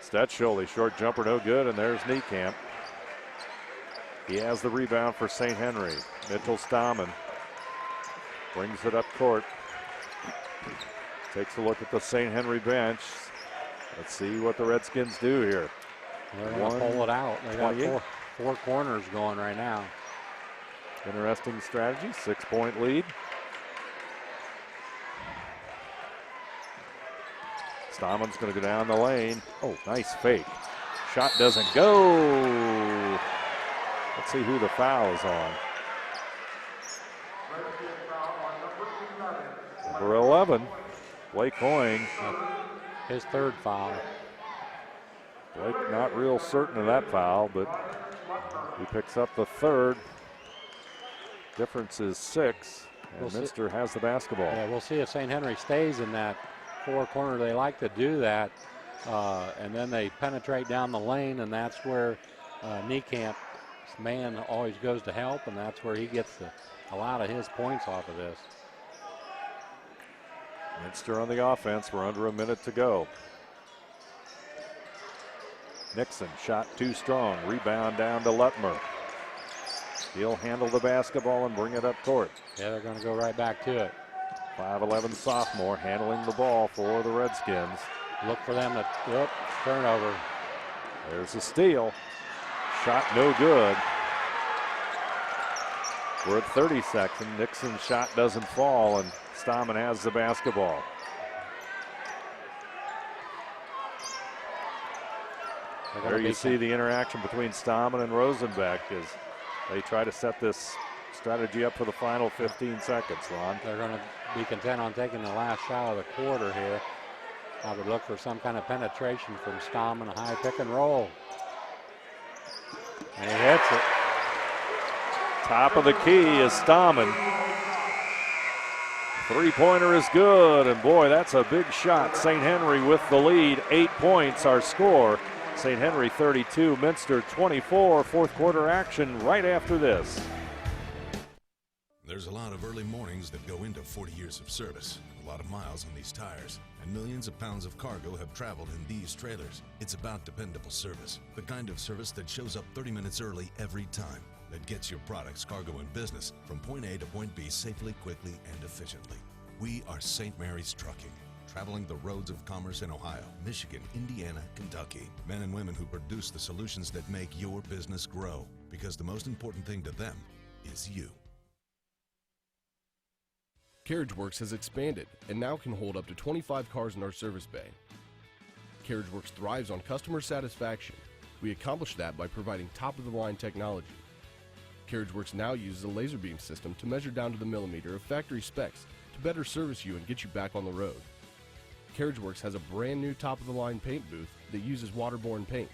Stetscholde, short jumper, no good, and there's Niekamp. He has the rebound for St. Henry. Mitchell Stahman brings it up court. Takes a look at the St. Henry bench. Let's see what the Redskins do here. They're going to pull it out. They got four corners going right now. Interesting strategy, 6-point lead. Stahman's going to go down the lane. Oh, nice fake. Shot doesn't go. Let's see who the foul is on. Number 11, Blake Hoying. His third foul. Blake not real certain of that foul, but he picks up the third. Difference is 6, and Minster has the basketball. Yeah, we'll see if St. Henry stays in that 4 corner. They like to do that, and then they penetrate down the lane, and that's where Niekamp's man always goes to help, and that's where he gets a lot of his points off of this. Minster on the offense. We're under a minute to go. Nixon, shot too strong. Rebound down to Lutmer. He'll handle the basketball and bring it up court. Yeah, they're going to go right back to it. 5'11" sophomore handling the ball for the Redskins. Look for them to turnover. There's a steal. Shot no good. We're at 30 seconds. Nixon's shot doesn't fall, and Stammen has the basketball. There you see the interaction between Stammen and Rosenbeck as they try to set this strategy up for the final 15 seconds, Ron. They're going to be content on taking the last shot of the quarter here. I would look for some kind of penetration from Stammen, a high pick and roll. And he hits it. Top of the key is Stammen. Three-pointer is good, and boy, that's a big shot. St. Henry with the lead, 8 points, our score. St. Henry 32, Minster 24. Fourth quarter action right after this. There's a lot of early mornings that go into 40 years of service, a lot of miles on these tires, and millions of pounds of cargo have traveled in these trailers. It's about dependable service, the kind of service that shows up 30 minutes early every time, that gets your products, cargo, and business from point A to point B safely, quickly, and efficiently. We are St. Mary's Trucking, traveling the roads of commerce in Ohio, Michigan, Indiana, Kentucky. Men and women who produce the solutions that make your business grow, because the most important thing to them is you. CarriageWorks has expanded and now can hold up to 25 cars in our service bay. CarriageWorks thrives on customer satisfaction. We accomplish that by providing top-of-the-line technology. CarriageWorks now uses a laser beam system to measure down to the millimeter of factory specs to better service you and get you back on the road. CarriageWorks has a brand new top-of-the-line paint booth that uses waterborne paint.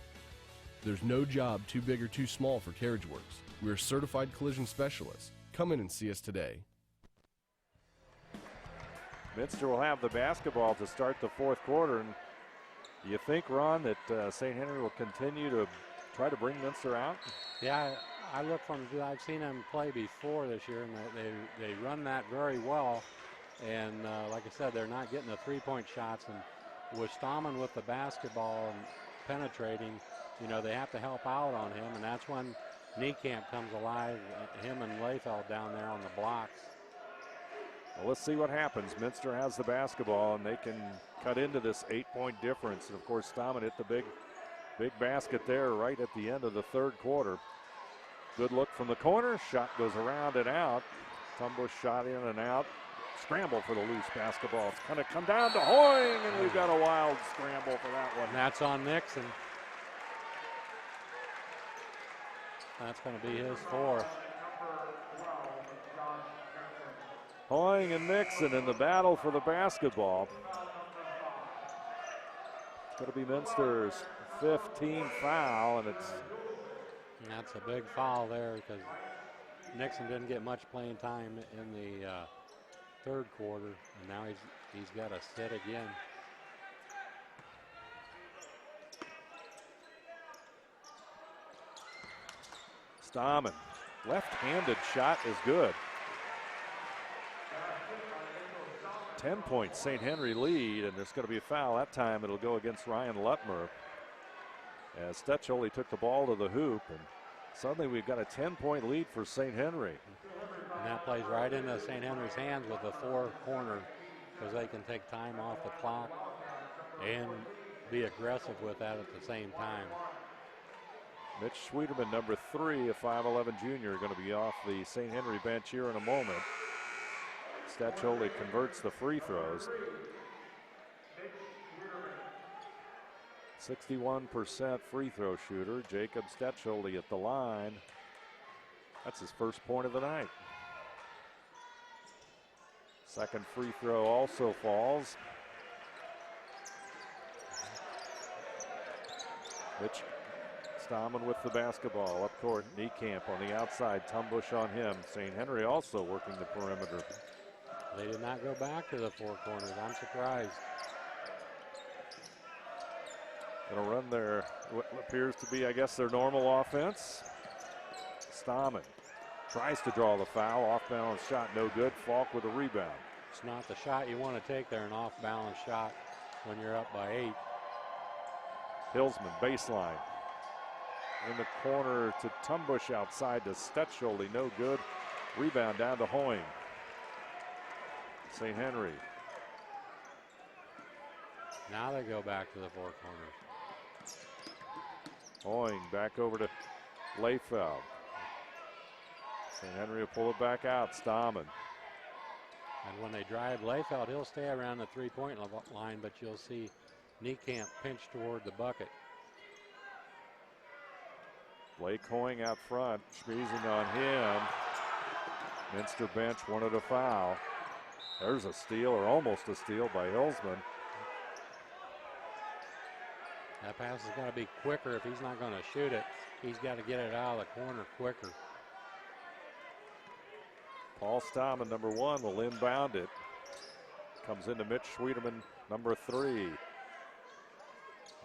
There's no job too big or too small for CarriageWorks. We're certified collision specialists. Come in and see us today. Minster will have the basketball to start the fourth quarter. And do you think, Ron, that St. Henry will continue to try to bring Minster out? Yeah, I look from, I've seen them play before this year, and they run that very well. And like I said, they're not getting the three-point shots. And with Stammen with the basketball and penetrating, you know, they have to help out on him. And that's when Niekamp comes alive, him and Layfeld down there on the blocks. Well, let's see what happens. Minster has the basketball, and they can cut into this 8-point difference. And, of course, Stammen hit the big basket there right at the end of the third quarter. Good look from the corner. Shot goes around and out. Tumbush shot in and out. Scramble for the loose basketball. It's going to come down to Hoying, and we've got a wild scramble for that one. And that's on Nixon. That's going to be his fourth. Hoying and Nixon in the battle for the basketball. It's going to be Minster's 15th foul, and that's a big foul there because Nixon didn't get much playing time in the third quarter, and now he's got to sit again. Stammen, left-handed shot is good. 10 points, St. Henry lead, and there's going to be a foul. That time it'll go against Ryan Lutmer. As Stetcholey took the ball to the hoop, and suddenly we've got a 10-point lead for St. Henry. And that plays right into St. Henry's hands with the four corner, because they can take time off the clock and be aggressive with that at the same time. Mitch Schwieterman, number 3, a 5'11" junior, going to be off the St. Henry bench here in a moment. Stetcholey converts the free throws. 61% free throw shooter. Jacob Stetcholey at the line. That's his first point of the night. Second free throw also falls. Mitch Stammen with the basketball up court. Niekamp on the outside. Tumbush on him. St. Henry also working the perimeter. They did not go back to the four corners. I'm surprised. Going to run their, what appears to be, I guess, their normal offense. Stammen tries to draw the foul. Off-balance shot, no good. Falk with a rebound. It's not the shot you want to take there, an off-balance shot when you're up by 8. Hillsman baseline. In the corner to Tumbush, outside to Stetschulde, no good. Rebound down to Hoying. St. Henry. Now they go back to the four corners. Hoying back over to Layfeld. St. Henry will pull it back out. Stammen. And when they drive Layfeld, he'll stay around the three-point line, but you'll see Niekamp pinch toward the bucket. Blake Hoying out front, schmeezing on him. Minster bench wanted a foul. There's a steal, or almost a steal, by Hillsman. That pass has got to be quicker. If he's not going to shoot it, he's got to get it out of the corner quicker. Paul Stammen, number 1, will inbound it. Comes into Mitch Schwieterman, number 3.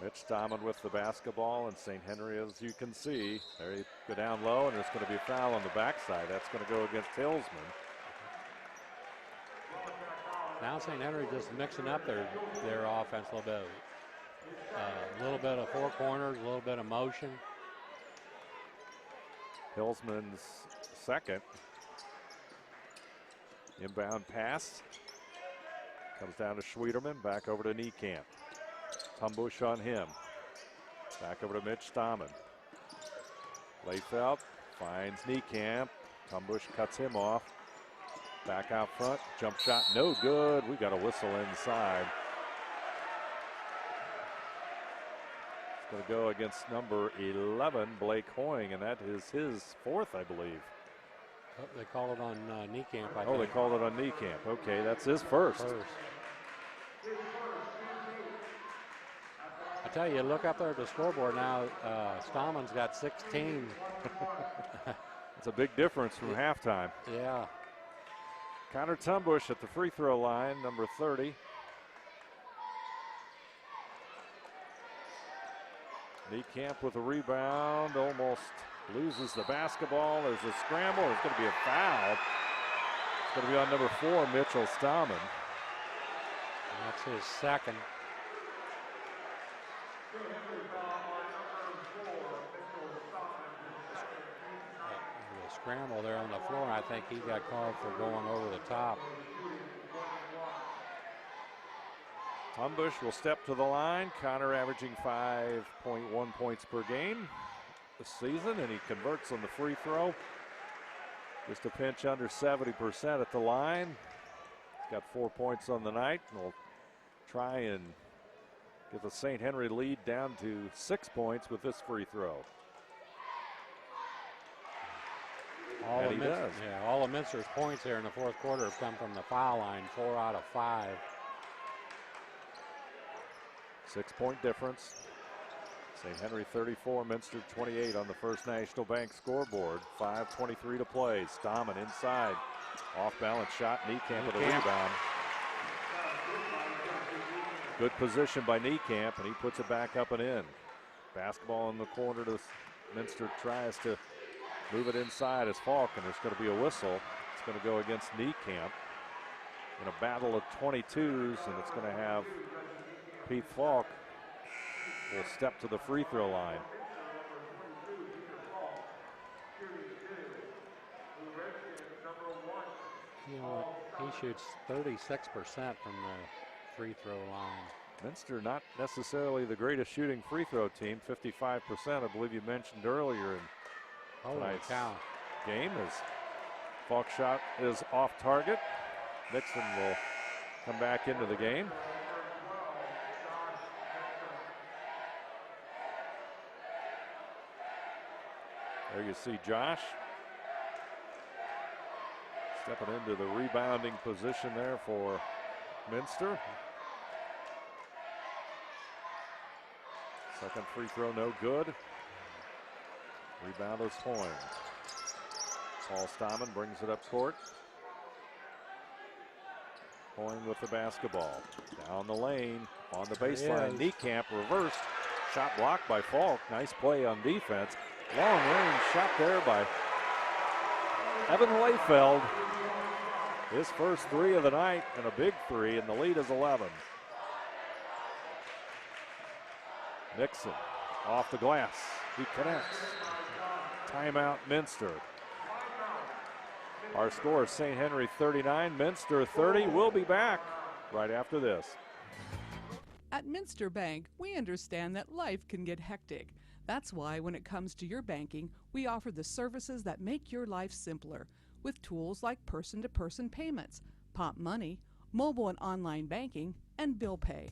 Mitch Stammen with the basketball, and St. Henry, as you can see, they go down low, and there's going to be a foul on the backside. That's going to go against Hillsman. Now St. Henry just mixing up their offense a little bit. A little bit of four corners, a little bit of motion. Hillsman's second. Inbound pass. Comes down to Schwieterman, back over to Niekamp. Tumbush on him. Back over to Mitch Stammen. Layfeld finds Niekamp. Tumbush cuts him off. Back out front. Jump shot no good. We got a whistle inside. It's going to go against number 11, Blake Hoying, and that is his fourth, I believe. Oh, they call it on Niekamp, I think. Oh, they called it on Niekamp. Okay, that's his first. I tell you, look up there at the scoreboard now. Stammen's got 16. It's a big difference from halftime. Yeah. Connor Tumbush at the free throw line, number 30. Niekamp with a rebound, almost loses the basketball. There's a scramble. There's going to be a foul. It's going to be on number 4, Mitchell Stammen. That's his second. The scramble there on the floor. I think he got called for going over the top. Tumbush will step to the line. Connor averaging 5.1 points per game this season, and he converts on the free throw. Just a pinch under 70% at the line. Got 4 points on the night, and will try and get the St. Henry lead down to 6 points with this free throw. All of Minster's points here in the fourth quarter have come from the foul line, 4 out of 5. 6-point difference. St. Henry 34, Minster 28 on the First National Bank scoreboard. 5:23 to play. Stammen inside. Off balance shot. Niekamp with a rebound. Good position by Niekamp, and he puts it back up and in. Basketball in the corner to Minster, tries to move it inside as Falk, and there's going to be a whistle. It's going to go against Niekamp in a battle of 22s, and it's going to have Pete Falk will step to the free throw line. You know what? He shoots 36% from the free throw line. Minster not necessarily the greatest shooting free throw team, 55%, I believe you mentioned earlier in tonight's game. As Falk's shot is off target. Nixon will come back into the game. There you see Josh stepping into the rebounding position there for Minster. Second free throw no good. Rebound is Hoying. Paul Stammen brings it up court. Hoying with the basketball. Down the lane, on the baseline. Niekamp reversed. Shot blocked by Falk. Nice play on defense. Long range shot there by Evan Layfeld. His first three of the night, and a big three, and the lead is 11. Nixon off the glass. He connects. Timeout, Minster. Our score is St. Henry 39, Minster 30. We'll be back right after this. At Minster Bank, we understand that life can get hectic. That's why when it comes to your banking, we offer the services that make your life simpler with tools like person-to-person payments, Pop Money, mobile and online banking, and bill pay.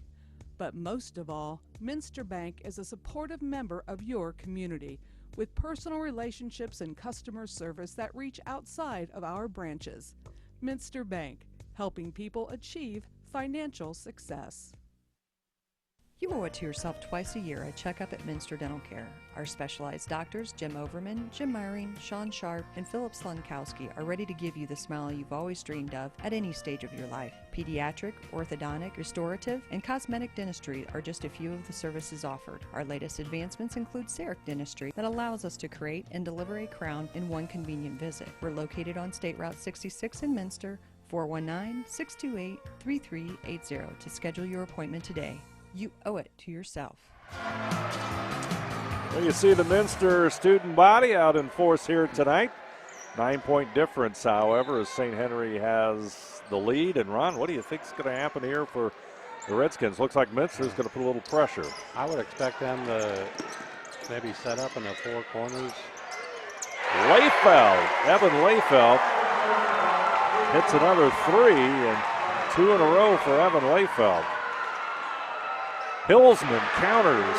But most of all, Minster Bank is a supportive member of your community with personal relationships and customer service that reach outside of our branches. Minster Bank, helping people achieve financial success. You owe it to yourself twice a year a checkup at Minster Dental Care. Our specialized doctors, Jim Overman, Jim Myring, Sean Sharp, and Philip Slunkowski, are ready to give you the smile you've always dreamed of at any stage of your life. Pediatric, orthodontic, restorative, and cosmetic dentistry are just a few of the services offered. Our latest advancements include CEREC dentistry that allows us to create and deliver a crown in one convenient visit. We're located on State Route 66 in Minster, 419-628-3380 to schedule your appointment today. You owe it to yourself. Well, you see the Minster student body out in force here tonight. 9-point difference, however, as St. Henry has the lead. And Ron, what do you think is going to happen here for the Redskins? Looks like Minster's going to put a little pressure. I would expect them to maybe set up in the four corners. Layfeld, Evan Layfeld hits another three, and 2 in a row for Evan Layfeld. Hillsman counters.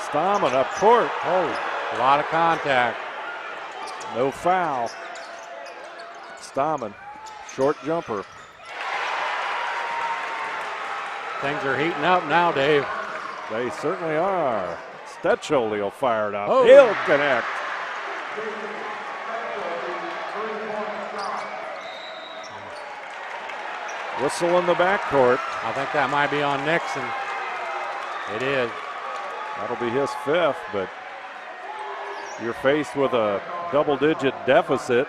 Stammen up court. Oh, a lot of contact. No foul. Stammen, short jumper. Things are heating up now, Dave. They certainly are. Stetcholdy will fire it up. Oh. He'll connect. Whistle in the backcourt. I think that might be on Nixon. It is. That'll be his 5th, but you're faced with a double-digit deficit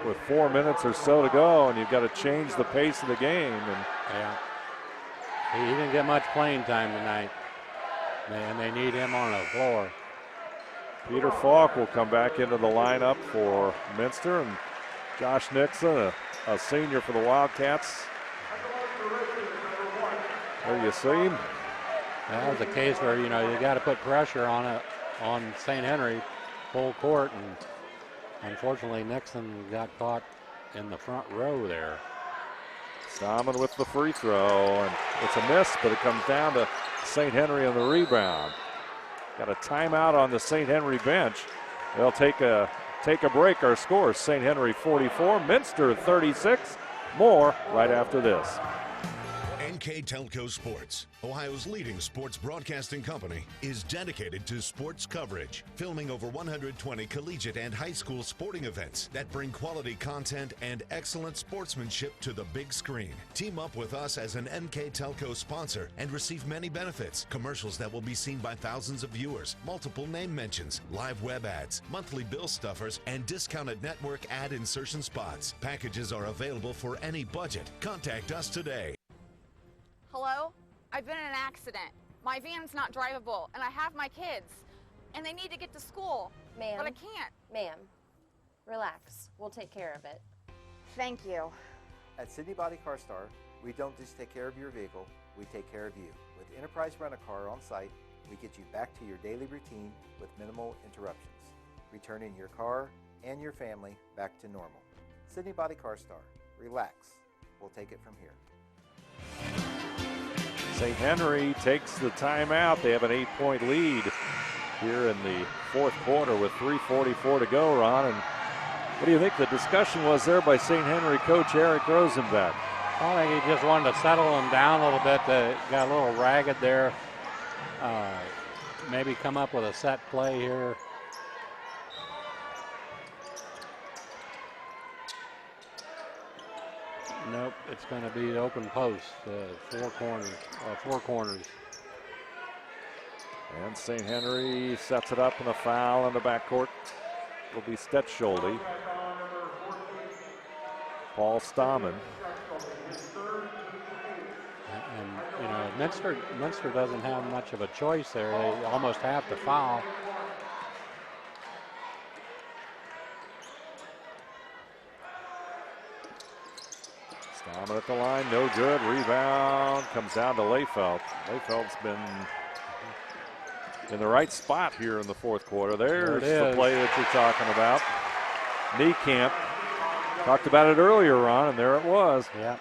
with 4 minutes or so to go, and you've got to change the pace of the game. And yeah, he didn't get much playing time tonight, and they need him on the floor. Peter Falk will come back into the lineup for Minster, and Josh Nixon, a senior for the Wildcats. There you see him. That was a case where, you got to put pressure on St. Henry full court, and unfortunately Nixon got caught in the front row there. Stammen with the free throw, and it's a miss, but it comes down to St. Henry on the rebound. Got a timeout on the St. Henry bench. They'll take a break. Our score is St. Henry 44, Minster 36. More right after this. NKTelco Sports, Ohio's leading sports broadcasting company, is dedicated to sports coverage, filming over 120 collegiate and high school sporting events that bring quality content and excellent sportsmanship to the big screen. Team up with us as an NKTelco sponsor and receive many benefits: commercials that will be seen by thousands of viewers, multiple name mentions, live web ads, monthly bill stuffers, and discounted network ad insertion spots. Packages are available for any budget. Contact us today. Hello? I've been in an accident. My van's not drivable, and I have my kids, and they need to get to school, Ma'am. but I can't. Ma'am, relax. We'll take care of it. Thank you. At Sydney Body Car Star, we don't just take care of your vehicle, we take care of you. With Enterprise Rent-A-Car on site, we get you back to your daily routine with minimal interruptions, returning your car and your family back to normal. Sydney Body Car Star. Relax. We'll take it from here. St. Henry takes the timeout. They have an 8-point lead here in the fourth quarter with 3:44 to go, Ron. And what do you think the discussion was there by St. Henry coach Eric Rosenbeck? I think he just wanted to settle them down a little bit. They got a little ragged there. Maybe come up with a set play here. Nope, it's going to be open post, four corners. And St. Henry sets it up, and a foul in the backcourt will be Stetcholdy. Paul Stammen. Minster doesn't have much of a choice there. They almost have to foul. Stallman at the line, no good. Rebound comes down to Layfeld. Layfeld's been in the right spot here in the fourth quarter. There's the play that you're talking about. Niekamp. Talked about it earlier, Ron, and there it was. Yeah.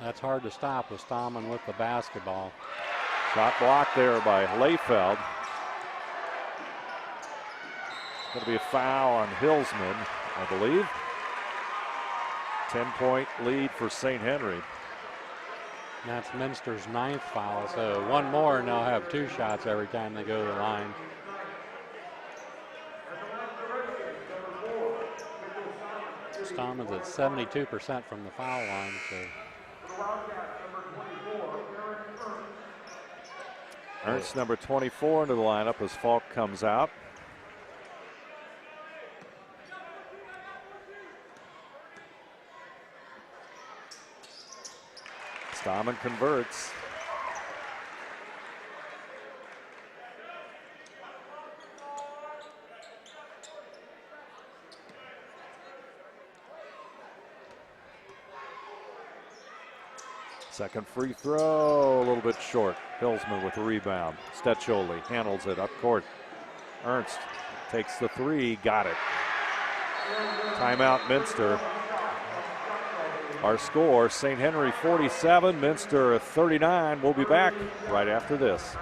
That's hard to stop with Stallman with the basketball. Shot blocked there by Layfeld. It's going to be a foul on Hillsman, I believe. 10-point lead for St. Henry. That's Minster's 9th foul, so one more and they'll have 2 shots every time they go to the line. Stallman's at 72% from the foul line. So. Ernst, number 24, into the lineup as Falk comes out. Stallman converts. Second free throw, a little bit short. Hillsman with the rebound. Stetcholi handles it up court. Ernst takes the 3, got it. Timeout, Minster. Our score, St. Henry 47, Minster 39. We'll be back right after this.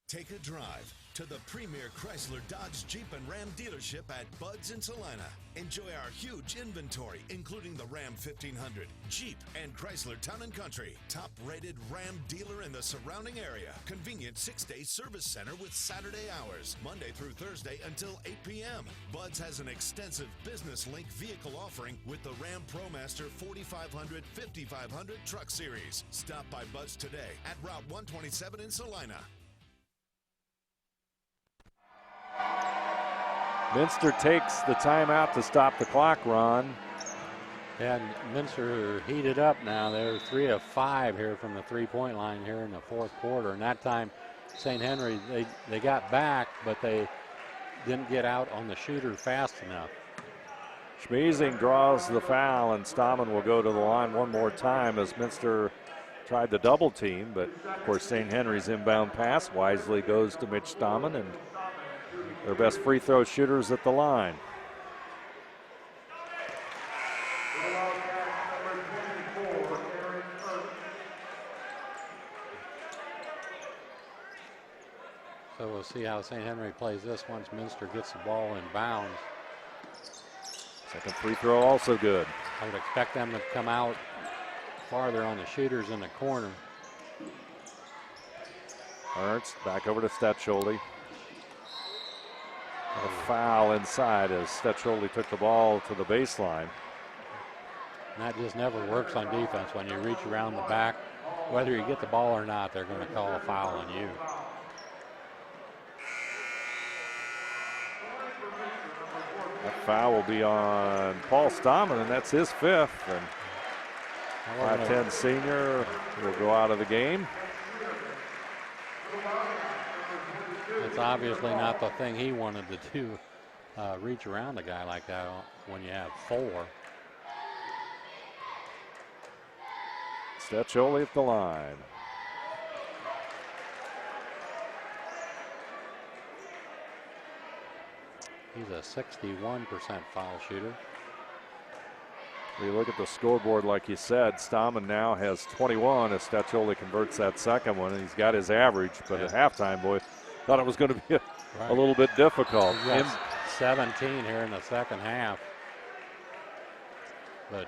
Take a drive to the premier Chrysler, Dodge, Jeep, and Ram dealership at Bud's in Salina. Enjoy our huge inventory, including the Ram 1500, Jeep, and Chrysler Town & Country. Top-rated Ram dealer in the surrounding area. Convenient 6-day service center with Saturday hours, Monday through Thursday until 8 p.m. Bud's has an extensive business link vehicle offering with the Ram ProMaster 4500, 5500 truck series. Stop by Bud's today at Route 127 in Salina. Minster takes the timeout to stop the clock, Ron. And Minster heated up now. They're 3 of 5 here from the 3-point line here in the fourth quarter. And that time, St. Henry, they got back, but they didn't get out on the shooter fast enough. Schmeezing draws the foul, and Stallman will go to the line one more time as Minster tried the double team. But, of course, St. Henry's inbound pass wisely goes to Mitch Stallman, and their best free throw shooters at the line. So we'll see how St. Henry plays this once Minster gets the ball in bounds. Second free throw also good. I would expect them to come out farther on the shooters in the corner. Ernst back over to Stetcholi. A foul inside as Stetcholi took the ball to the baseline. And that just never works on defense. When you reach around the back, whether you get the ball or not, they're going to call a foul on you. That foul will be on Paul Stallman, and that's his 5th. And 5'10" senior will go out of the game. It's obviously not the thing he wanted to do, reach around a guy like that when you have 4. Stetcholi at the line. He's a 61% foul shooter. We look at the scoreboard, like you said, Stallman now has 21 as Stetcholi converts that second one, and he's got his average. But at halftime, boy, thought it was going to be a little bit difficult. 17 here in the second half. But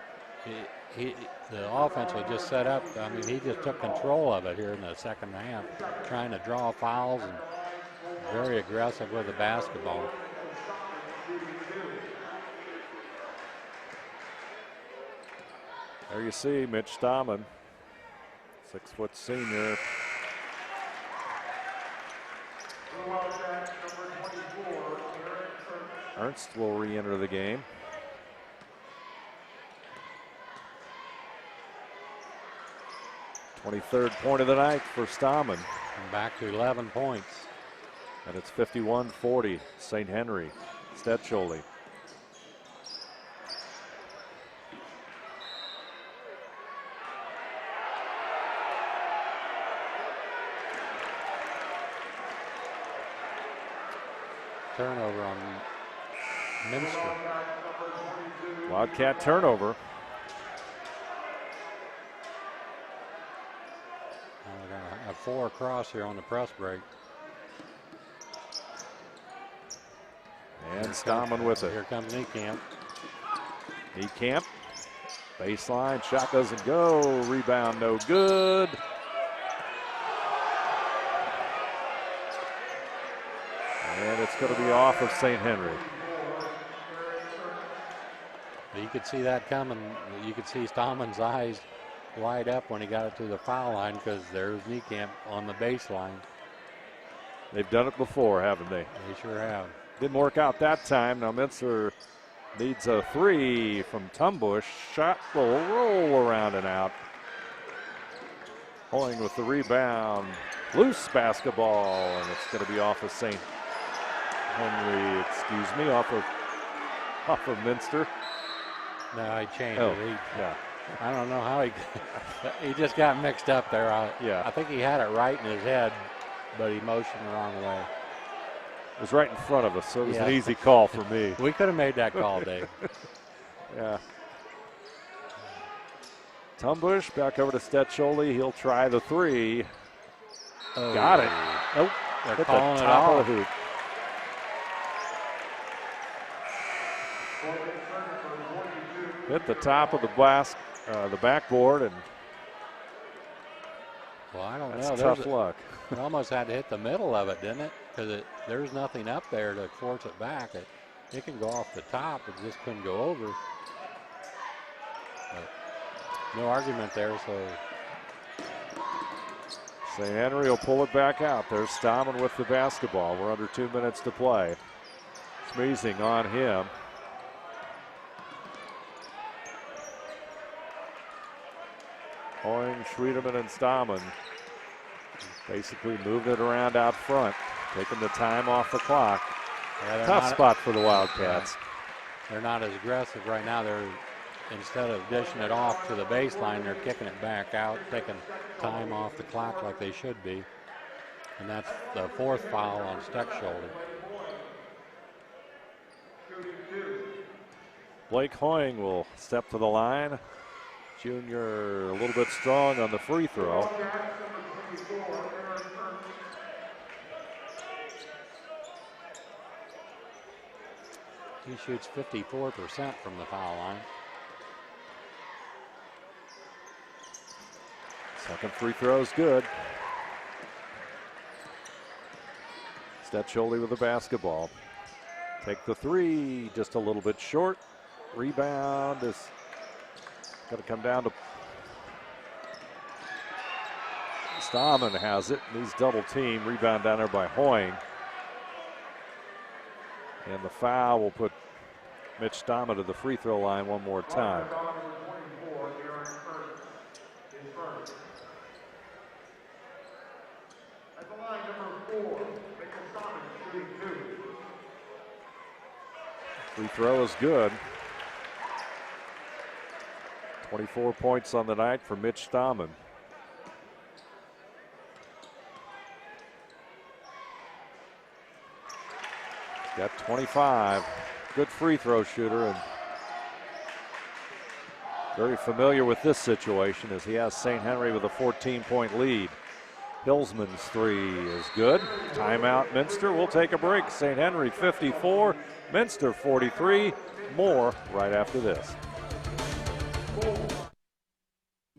the offense was just set up. I mean, he just took control of it here in the second half, trying to draw fouls and very aggressive with the basketball. There you see Mitch Stallman, 6-foot senior. Ernst will re-enter the game. 23rd point of the night for Stammen. And back to 11 points. And it's 51-40, St. Henry. Stetscholi. Turnover on Minster. Wildcat turnover. We're going to have 4 across here on the press break. And Stammen with it. Here comes Niekamp. Niekamp. Baseline. Shot doesn't go. Rebound no good. And it's going to be off of St. Henry. You could see that coming. You could see Stammen's eyes light up when he got it to the foul line because there's Niekamp on the baseline. They've done it before, haven't they? They sure have. Didn't work out that time. Now Minster needs a 3 from Tumbush. Shot will roll around and out. Hoying with the rebound. Loose basketball, and it's going to be off of St. Henry, off of Minster. No, I changed Oh, it. yeah. I don't know how he just got mixed up there. I think he had it right in his head, but he motioned the wrong way. It was right in front of us, so it was an easy call for me. We could have made that call, Dave. Yeah. Tumbush back over to Stetscholi. He'll try the 3. Oh. Got it. Nope. They're Hit calling the it top off. of the hoop. Hit the top of the backboard, and Well, I don't that's know. tough luck. It almost had to hit the middle of it, didn't it? Because there's nothing up there to force it back. It can go off the top. It just couldn't go over. But no argument there, so. St. Henry will pull it back out. There's Stammen with the basketball. We're under 2 minutes to play. Schmeezing on him. Hoying, Schwiedemann, and Stammen basically moving it around out front, taking the time off the clock. Yeah, Tough spot for the Wildcats. They're not as aggressive right now. Instead of dishing it off to the baseline, they're kicking it back out, taking time off the clock like they should be. And that's the 4th foul on Stetscholi. Blake Hoying will step to the line. Junior a little bit strong on the free throw. He shoots 54% from the foul line. Second free throw is good. Stetscholi with the basketball. Take the 3, just a little bit short. Rebound is going to come down to Stammen has it. He's double team. Rebound down there by Hoying. And the foul will put Mitch Stammen to the free throw line one more time. Free throw is good. 24 points on the night for Mitch Stammen. Got 25. Good free throw shooter, and very familiar with this situation as he has St. Henry with a 14-point lead. Hillsman's 3 is good. Timeout, Minster. We'll take a break. St. Henry 54, Minster 43. More right after this.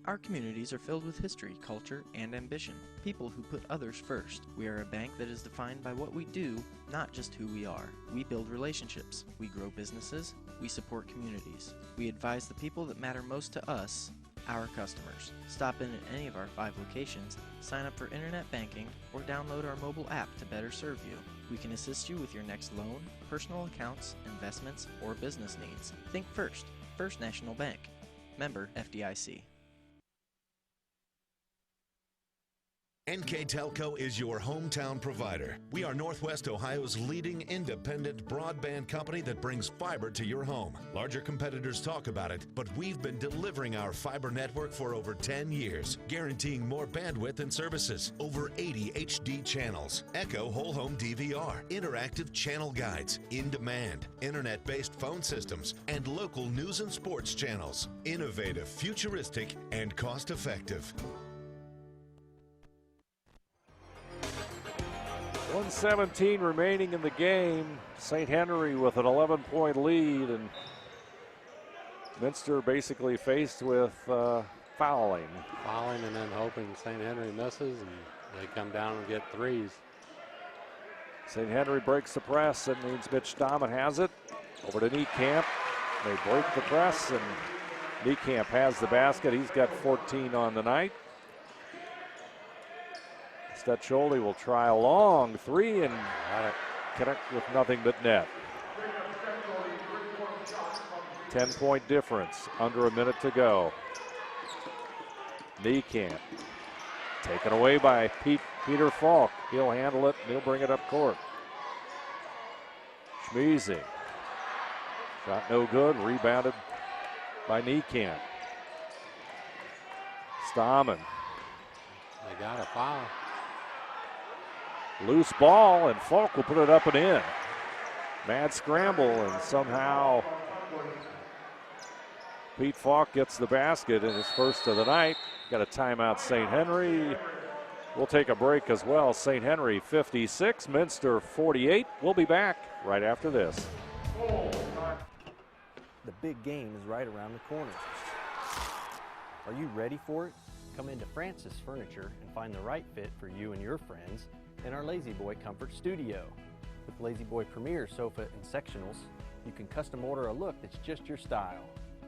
Our communities are filled with history, culture, and ambition. People who put others first. We are a bank that is defined by what we do, not just who we are. We build relationships. We grow businesses. We support communities. We advise the people that matter most to us, our customers. Stop in at any of our 5 locations, sign up for internet banking, or download our mobile app to better serve you. We can assist you with your next loan, personal accounts, investments, or business needs. Think first. First National Bank. Member FDIC. NKTelco is your hometown provider. We are Northwest Ohio's leading independent broadband company that brings fiber to your home. Larger competitors talk about it, but we've been delivering our fiber network for over 10 years, guaranteeing more bandwidth and services, over 80 HD channels, Echo whole home DVR, interactive channel guides, in-demand, internet-based phone systems, and local news and sports channels. Innovative, futuristic, and cost-effective. 1:17 remaining in the game. St. Henry with an 11-point lead, and Minster basically faced with fouling. Fouling and then hoping St. Henry misses, and they come down and get threes. St. Henry breaks the press. That means Mitch Dahman has it. Over to Niekamp. They break the press, and Niekamp has the basket. He's got 14 on the night. Stetcholdi will try a long three and connect with nothing but net. 10-point difference, under a minute to go. Niekamp taken away by Peter Falk. He'll handle it and he'll bring it up court. Schmeezing. Shot no good, rebounded by Niekamp. Stammen. They got a foul. Loose ball, and Falk will put it up and in. Mad scramble, and somehow Pete Falk gets the basket in his first of the night. Got a timeout, St. Henry. We'll take a break as well. St. Henry 56, Minster 48. We'll be back right after this. The big game is right around the corner. Are you ready for it? Come into Francis Furniture and find the right fit for you and your friends in our Lazy Boy Comfort Studio. With Lazy Boy Premier sofa and sectionals, you can custom order a look that's just your style.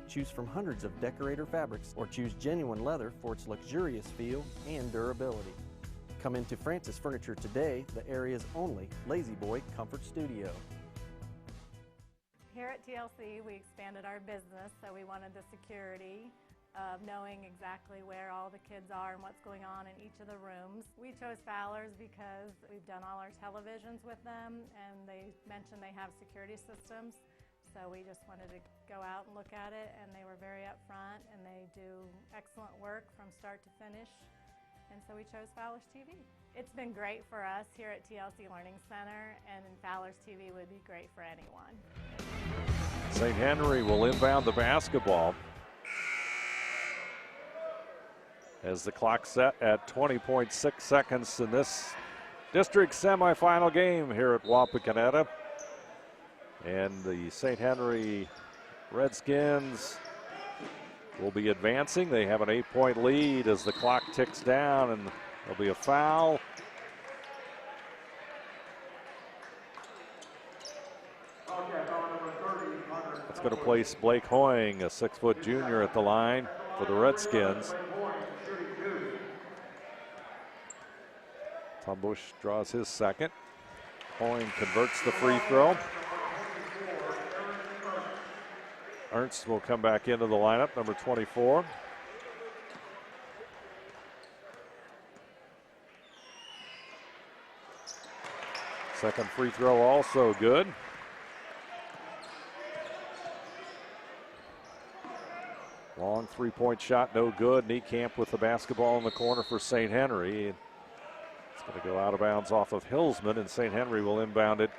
Choose from hundreds of decorator fabrics or choose genuine leather for its luxurious feel and durability. Come into Francis Furniture today, the area's only Lazy Boy Comfort Studio. Here at TLC, we expanded our business, so we wanted the security of knowing exactly where all the kids are and what's going on in each of the rooms. We chose Fowler's because we've done all our televisions with them, and they mentioned they have security systems. So we just wanted to go out and look at it, and they were very upfront, and they do excellent work from start to finish. And so we chose Fowler's TV. It's been great for us here at TLC Learning Center, and Fowler's TV would be great for anyone. St. Henry will inbound the basketball as the clock set at 20.6 seconds in this district semifinal game here at Wapakoneta. And the St. Henry Redskins will be advancing. They have an 8-point lead as the clock ticks down, and there'll be a foul. It's going to place Blake Hoying, a 6-foot junior, at the line for the Redskins. Tumbush draws his second. Hoying converts the free throw. Ernst will come back into the lineup, number 24. Second free throw also good. Long three-point shot, no good. Niekamp with the basketball in the corner for St. Henry. It's going to go out of bounds off of Hillsman, and St. Henry will inbound it.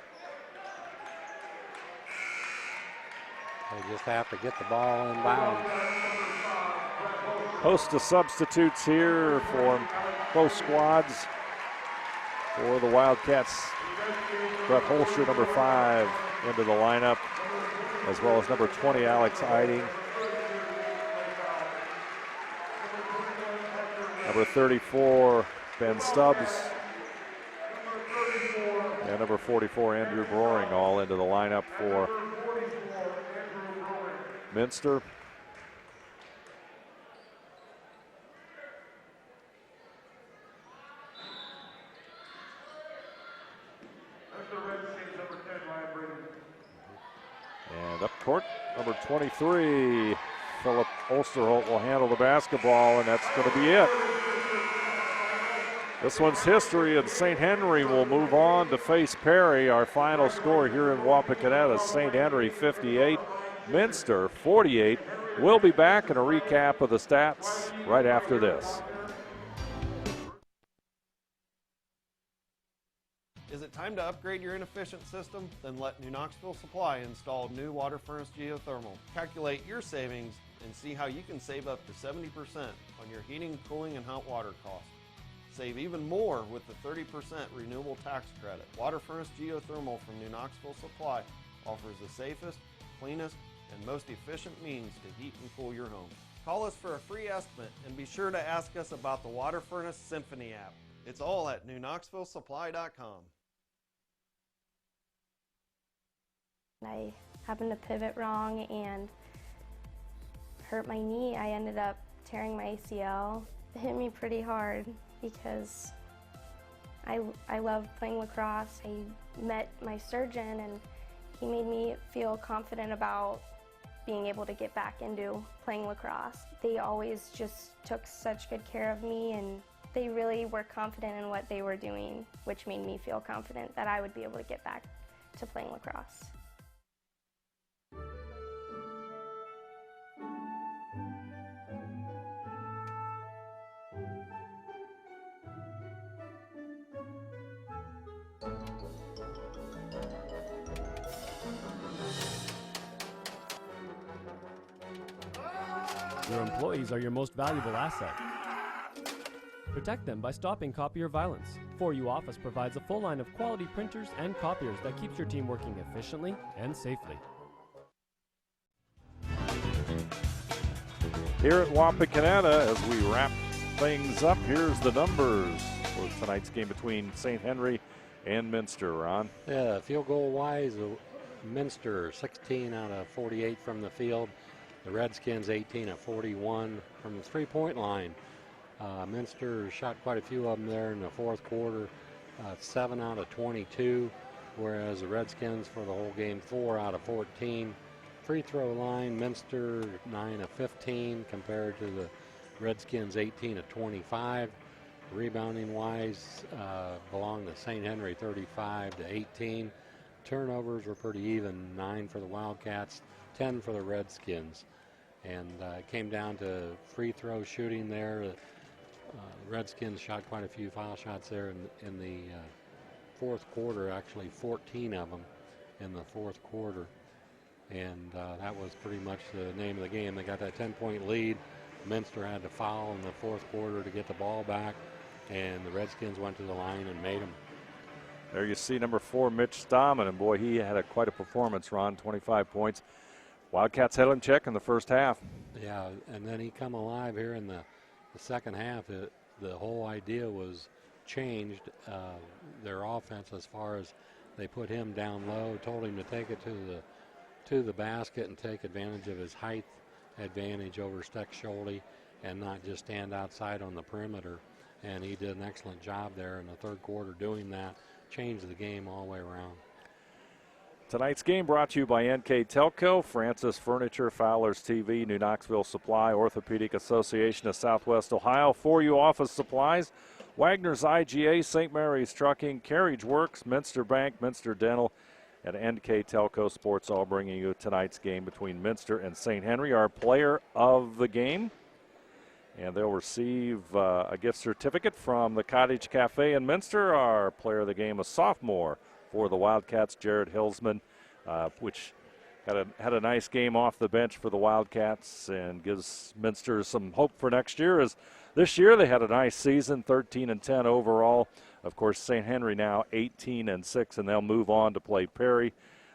They just have to get the ball inbound. Host of substitutes here for both squads. For the Wildcats, Brett Holscher, number 5, into the lineup, as well as number 20, Alex Eiding. Number 34, Ben Stubbs. And number 44, Andrew Broering, all into the lineup for Minster. And up court, number 23, Philip Osterholt will handle the basketball, and that's going to be it. This one's history, and St. Henry will move on to face Perry. Our final score here in Wapakoneta, St. Henry 58, Minster 48. We'll be back in a recap of the stats right after this. Is it time to upgrade your inefficient system? Then let New Knoxville Supply install new water furnace geothermal. Calculate your savings and see how you can save up to 70% on your heating, cooling, and hot water costs. Save even more with the 30% renewable tax credit. Water furnace geothermal from New Knoxville Supply offers the safest, cleanest, and most efficient means to heat and cool your home. Call us for a free estimate and be sure to ask us about the Water Furnace Symphony app. It's all at newknoxvillesupply.com. I happened to pivot wrong and hurt my knee. I ended up tearing my ACL. It hit me pretty hard because I love playing lacrosse. I met my surgeon and he made me feel confident about being able to get back into playing lacrosse. They always just took such good care of me, and they really were confident in what they were doing, which made me feel confident that I would be able to get back to playing lacrosse. Your employees are your most valuable asset. Protect them by stopping copier violence. 4U Office provides a full line of quality printers and copiers that keeps your team working efficiently and safely. Here at Wapakoneta, as we wrap things up, here's the numbers for tonight's game between St. Henry and Minster. Ron? Yeah, field goal wise, Minster 16 out of 48 from the field. The Redskins 18 of 41 from the three-point line. Minster shot quite a few of them there in the fourth quarter, 7 out of 22, whereas the Redskins for the whole game 4 out of 14. Free throw line, Minster 9 of 15 compared to the Redskins 18 of 25. Rebounding wise, belonged to St. Henry 35 to 18. Turnovers were pretty even, 9 for the Wildcats, 10 for the Redskins. And it came down to free throw shooting there. Redskins shot quite a few foul shots there in the fourth quarter, actually 14 of them in the fourth quarter. And that was pretty much the name of the game. They got that 10-point lead. Minster had to foul in the fourth quarter to get the ball back, and the Redskins went to the line and made them. There you see number 4, Mitch Stahman, and boy, he had quite a performance, Ron, 25 points. Wildcats held him check in the first half. Yeah, and then he come alive here in the second half. The whole idea was changed, their offense, as far as they put him down low, told him to take it to the basket and take advantage of his height advantage over Steck Schulte and not just stand outside on the perimeter. And he did an excellent job there in the third quarter doing that, changed the game all the way around. Tonight's game brought to you by NKTelco, Francis Furniture, Fowler's TV, New Knoxville Supply, Orthopedic Association of Southwest Ohio, 4U Office Supplies, Wagner's IGA, St. Mary's Trucking, Carriage Works, Minster Bank, Minster Dental, and NKTelco Sports, all bringing you tonight's game between Minster and St. Henry. Our player of the game, and they'll receive a gift certificate from the Cottage Cafe in Minster. Our player of the game, a sophomore for the Wildcats, Jared Hilsman, which had a nice game off the bench for the Wildcats and gives Minster some hope for next year. As this year they had a nice season, 13-10 overall. Of course, St. Henry now 18-6, and they'll move on to play Perry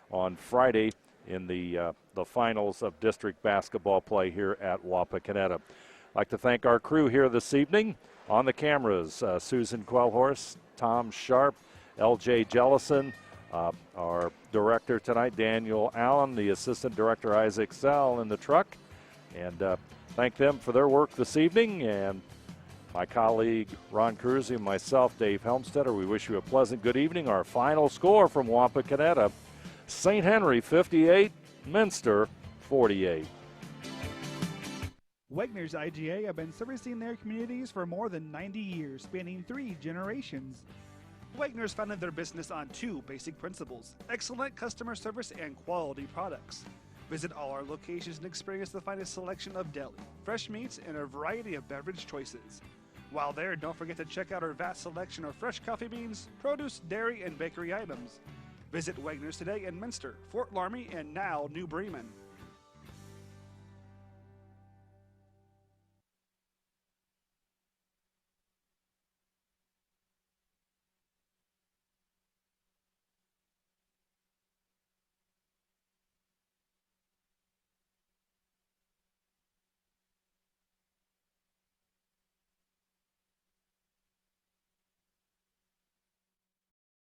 on Friday in the finals of district basketball play here at Wapakoneta. I'd like to thank our crew here this evening. On the cameras, Susan Quellhorst, Tom Sharp, L.J. Jellison, our director tonight, Daniel Allen, the assistant director, Isaac Sell, in the truck. And thank them for their work this evening. And my colleague, Ron Cruzy, and myself, Dave Helmstetter, we wish you a pleasant good evening. Our final score from Wapakoneta, St. Henry 58, Minster 48. Wegner's IGA have been servicing their communities for more than 90 years, spanning 3 generations. Wegner's founded their business on 2 basic principles: excellent customer service and quality products. Visit all our locations and experience the finest selection of deli, fresh meats, and a variety of beverage choices. While there, don't forget to check out our vast selection of fresh coffee beans, produce, dairy, and bakery items. Visit Wegner's today in Minster, Fort Laramie, and now New Bremen.